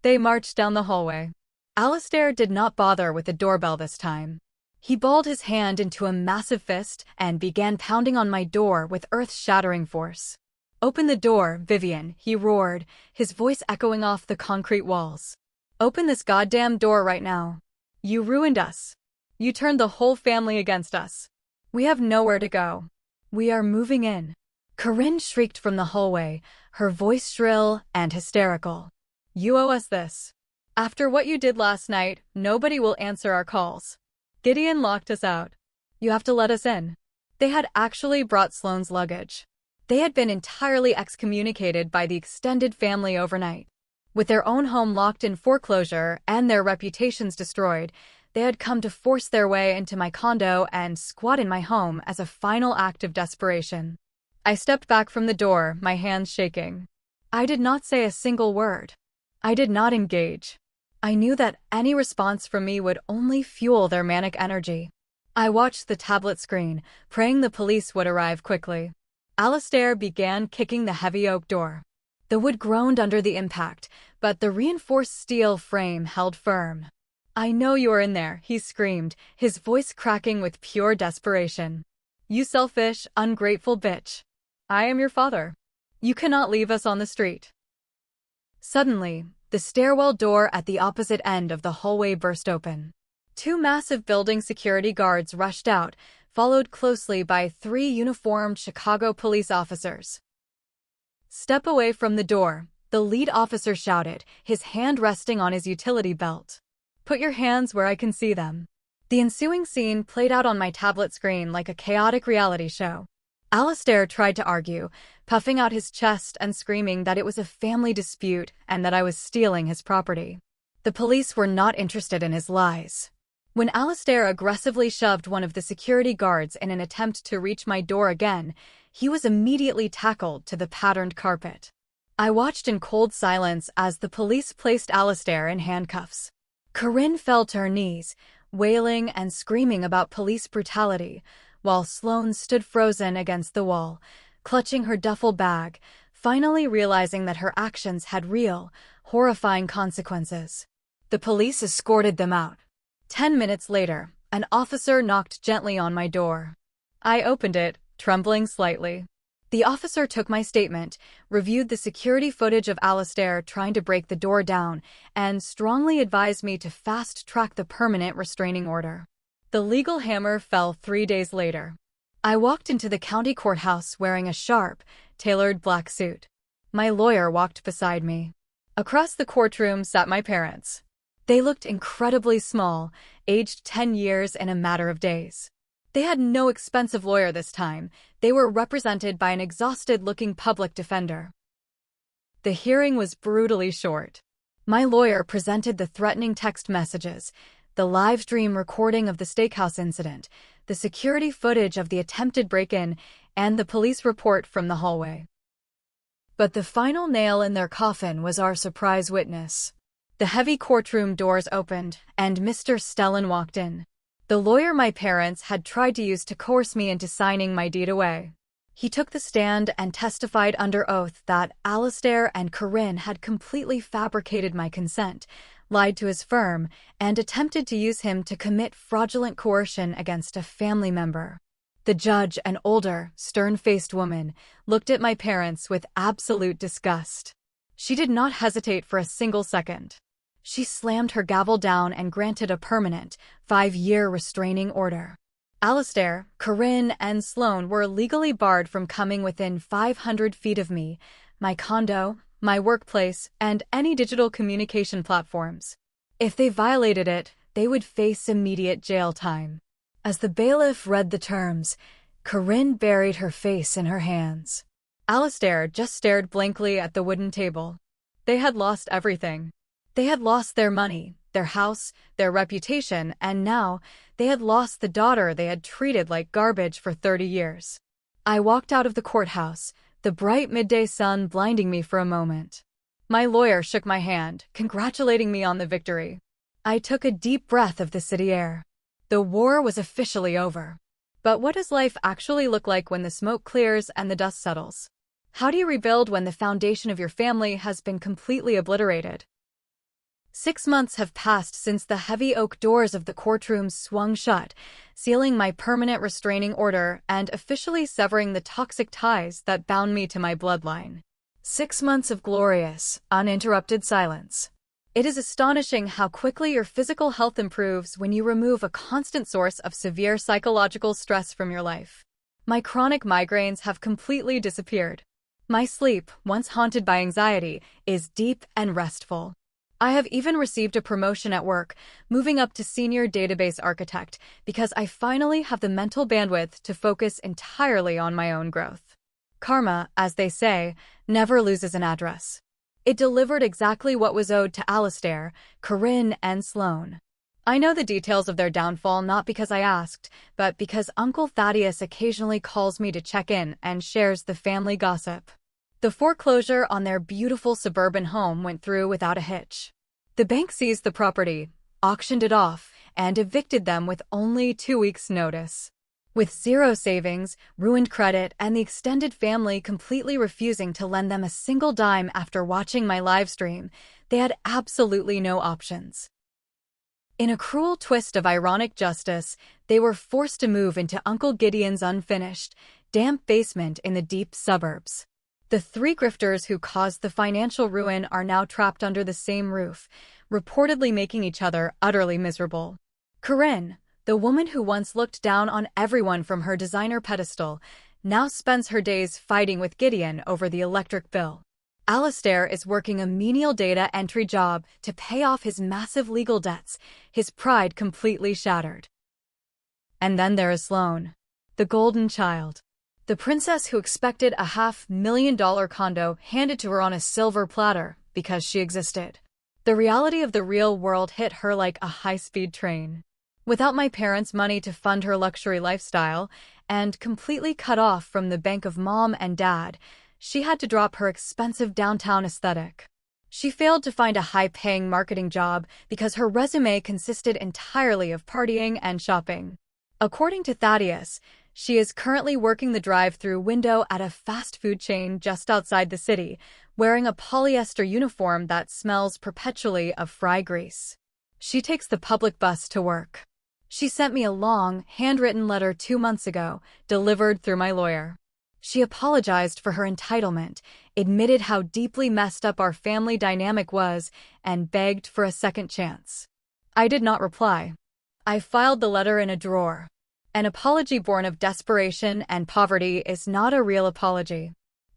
A: They marched down the hallway. Alistair did not bother with the doorbell this time. He balled his hand into a massive fist and began pounding on my door with earth-shattering force. "Open the door, Vivian," he roared, his voice echoing off the concrete walls. "Open this goddamn door right now. You ruined us. You turned the whole family against us. We have nowhere to go. We are moving in." Corinne shrieked from the hallway, her voice shrill and hysterical. "You owe us this. After what you did last night, nobody will answer our calls. Gideon locked us out. You have to let us in." They had actually brought Sloane's luggage. They had been entirely excommunicated by the extended family overnight. With their own home locked in foreclosure and their reputations destroyed, they had come to force their way into my condo and squat in my home as a final act of desperation. I stepped back from the door, my hands shaking. I did not say a single word. I did not engage. I knew that any response from me would only fuel their manic energy. I watched the tablet screen, praying the police would arrive quickly. Alistair began kicking the heavy oak door. The wood groaned under the impact, but the reinforced steel frame held firm. "I know you are in there," he screamed, his voice cracking with pure desperation. "You selfish, ungrateful bitch. I am your father. You cannot leave us on the street." Suddenly, the stairwell door at the opposite end of the hallway burst open. Two massive building security guards rushed out, followed closely by 3 uniformed Chicago police officers. "Step away from the door," the lead officer shouted, his hand resting on his utility belt. "Put your hands where I can see them." The ensuing scene played out on my tablet screen like a chaotic reality show. Alistair tried to argue, puffing out his chest and screaming that it was a family dispute and that I was stealing his property. The police were not interested in his lies. When Alistair aggressively shoved one of the security guards in an attempt to reach my door again, he was immediately tackled to the patterned carpet. I watched in cold silence as the police placed Alistair in handcuffs. Corinne fell to her knees, wailing and screaming about police brutality, while Sloane stood frozen against the wall, clutching her duffel bag, finally realizing that her actions had real, horrifying consequences. The police escorted them out. 10 minutes later, an officer knocked gently on my door. I opened it, trembling slightly. The officer took my statement, reviewed the security footage of Alistair trying to break the door down, and strongly advised me to fast-track the permanent restraining order. The legal hammer fell 3 days later. I walked into the county courthouse wearing a sharp, tailored black suit. My lawyer walked beside me. Across the courtroom sat my parents. They looked incredibly small, aged 10 years in a matter of days. They had no expensive lawyer this time. They were represented by an exhausted-looking public defender. The hearing was brutally short. My lawyer presented the threatening text messages, the live stream recording of the steakhouse incident, the security footage of the attempted break-in, and the police report from the hallway. But the final nail in their coffin was our surprise witness. The heavy courtroom doors opened, and Mr. Stellan walked in. The lawyer my parents had tried to use to coerce me into signing my deed away. He took the stand and testified under oath that Alistair and Corinne had completely fabricated my consent, lied to his firm, and attempted to use him to commit fraudulent coercion against a family member. The judge, an older, stern-faced woman, looked at my parents with absolute disgust. She did not hesitate for a single second. She slammed her gavel down and granted a permanent, 5-year restraining order. Alistair, Corinne, and Sloane were legally barred from coming within 500 feet of me, my condo, my workplace, and any digital communication platforms. If they violated it, they would face immediate jail time. As the bailiff read the terms, Corinne buried her face in her hands. Alistair just stared blankly at the wooden table. They had lost everything. They had lost their money, their house, their reputation, and now they had lost the daughter they had treated like garbage for 30 years. I walked out of the courthouse, the bright midday sun blinding me for a moment. My lawyer shook my hand, congratulating me on the victory. I took a deep breath of the city air. The war was officially over. But what does life actually look like when the smoke clears and the dust settles? How do you rebuild when the foundation of your family has been completely obliterated? 6 months have passed since the heavy oak doors of the courtroom swung shut, sealing my permanent restraining order and officially severing the toxic ties that bound me to my bloodline. 6 months of glorious, uninterrupted silence. It is astonishing how quickly your physical health improves when you remove a constant source of severe psychological stress from your life. My chronic migraines have completely disappeared. My sleep, once haunted by anxiety, is deep and restful. I have even received a promotion at work, moving up to senior database architect, because I finally have the mental bandwidth to focus entirely on my own growth. Karma, as they say, never loses an address. It delivered exactly what was owed to Alistair, Corinne, and Sloane. I know the details of their downfall not because I asked, but because Uncle Thaddeus occasionally calls me to check in and shares the family gossip. The foreclosure on their beautiful suburban home went through without a hitch. The bank seized the property, auctioned it off, and evicted them with only 2 weeks' notice. With zero savings, ruined credit, and the extended family completely refusing to lend them a single dime after watching my livestream, they had absolutely no options. In a cruel twist of ironic justice, they were forced to move into Uncle Gideon's unfinished, damp basement in the deep suburbs. The 3 grifters who caused the financial ruin are now trapped under the same roof, reportedly making each other utterly miserable. Corinne, the woman who once looked down on everyone from her designer pedestal, now spends her days fighting with Gideon over the electric bill. Alistair is working a menial data entry job to pay off his massive legal debts, his pride completely shattered. And then there is Sloane, the golden child. The princess who expected a $500,000 condo handed to her on a silver platter because she existed. The reality of the real world hit her like a high-speed train. Without my parents' money to fund her luxury lifestyle, and completely cut off from the bank of mom and dad, she had to drop her expensive downtown aesthetic. She failed to find a high-paying marketing job because her resume consisted entirely of partying and shopping. According to Thaddeus, she is currently working the drive-through window at a fast food chain just outside the city, wearing a polyester uniform that smells perpetually of fry grease. She takes the public bus to work. She sent me a long, handwritten letter 2 months ago, delivered through my lawyer. She apologized for her entitlement, admitted how deeply messed up our family dynamic was, and begged for a second chance. I did not reply. I filed the letter in a drawer. An apology born of desperation and poverty is not a real apology.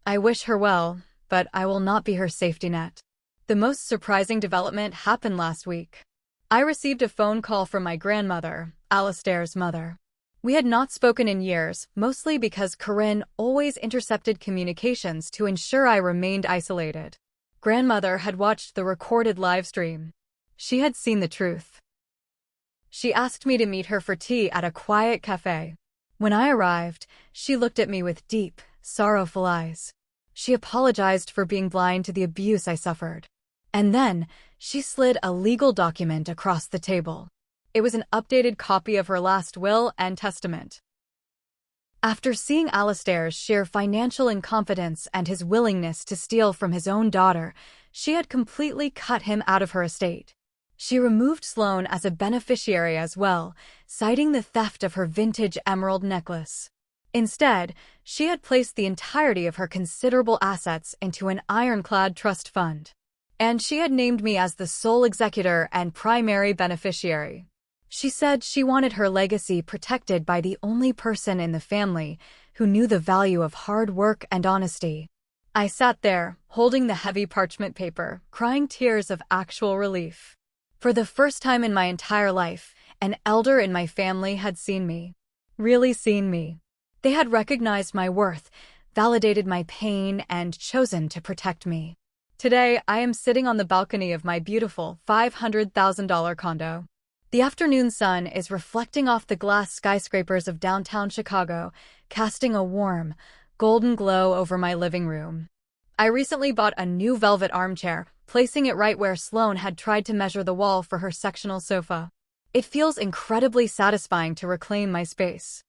A: I wish her well, but I will not be her safety net. The most surprising development happened last week. I received a phone call from my grandmother, Alistair's mother. We had not spoken in years, mostly because Corinne always intercepted communications to ensure I remained isolated. Grandmother had watched the recorded live stream. She had seen the truth. She asked me to meet her for tea at a quiet cafe. When I arrived, she looked at me with deep, sorrowful eyes. She apologized for being blind to the abuse I suffered. And then, she slid a legal document across the table. It was an updated copy of her last will and testament. After seeing Alistair's sheer financial incompetence and his willingness to steal from his own daughter, she had completely cut him out of her estate. She removed Sloane as a beneficiary as well, citing the theft of her vintage emerald necklace. Instead, she had placed the entirety of her considerable assets into an ironclad trust fund. And she had named me as the sole executor and primary beneficiary. She said she wanted her legacy protected by the only person in the family who knew the value of hard work and honesty. I sat there, holding the heavy parchment paper, crying tears of actual relief. For the first time in my entire life, an elder in my family had seen me. Really seen me. They had recognized my worth, validated my pain, and chosen to protect me. Today, I am sitting on the balcony of my beautiful $500,000 condo. The afternoon sun is reflecting off the glass skyscrapers of downtown Chicago, casting a warm, golden glow over my living room. I recently bought a new velvet armchair, placing it right where Sloane had tried to measure the wall for her sectional sofa. It feels incredibly satisfying to reclaim my space.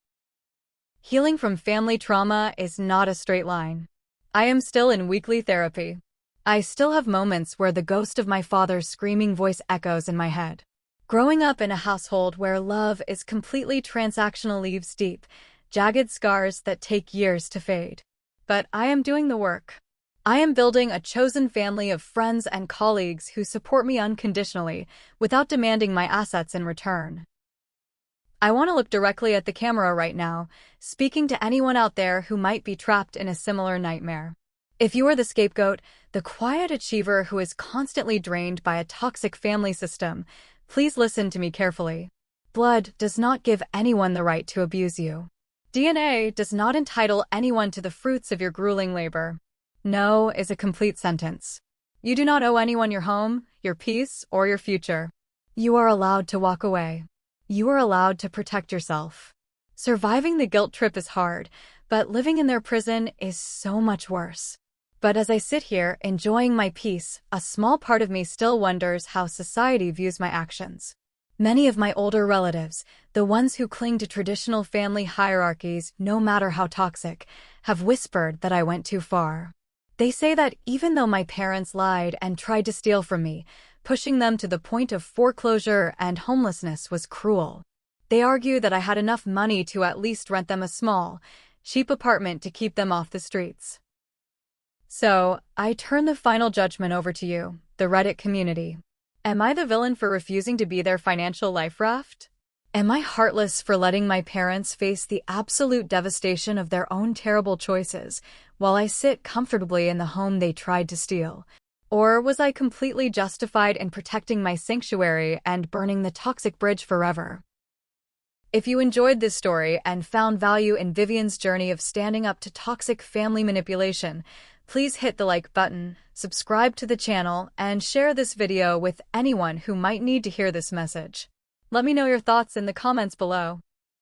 A: Healing from family trauma is not a straight line. I am still in weekly therapy. I still have moments where the ghost of my father's screaming voice echoes in my head. Growing up in a household where love is completely transactional leaves deep, jagged scars that take years to fade. But I am doing the work. I am building a chosen family of friends and colleagues who support me unconditionally, without demanding my assets in return. I want to look directly at the camera right now, speaking to anyone out there who might be trapped in a similar nightmare. If you are the scapegoat, the quiet achiever who is constantly drained by a toxic family system, please listen to me carefully. Blood does not give anyone the right to abuse you. DNA does not entitle anyone to the fruits of your grueling labor. No is a complete sentence. You do not owe anyone your home, your peace, or your future. You are allowed to walk away. You are allowed to protect yourself. Surviving the guilt trip is hard, but living in their prison is so much worse. But as I sit here, enjoying my peace, a small part of me still wonders how society views my actions. Many of my older relatives, the ones who cling to traditional family hierarchies, no matter how toxic, have whispered that I went too far. They say that even though my parents lied and tried to steal from me, pushing them to the point of foreclosure and homelessness was cruel. They argue that I had enough money to at least rent them a small, cheap apartment to keep them off the streets. So, I turn the final judgment over to you, the Reddit community. Am I the villain for refusing to be their financial life raft? Am I heartless for letting my parents face the absolute devastation of their own terrible choices, while I sit comfortably in the home they tried to steal? Or was I completely justified in protecting my sanctuary and burning the toxic bridge forever? If you enjoyed this story and found value in Vivian's journey of standing up to toxic family manipulation, please hit the like button, subscribe to the channel, and share this video with anyone who might need to hear this message. Let me know your thoughts in the comments below.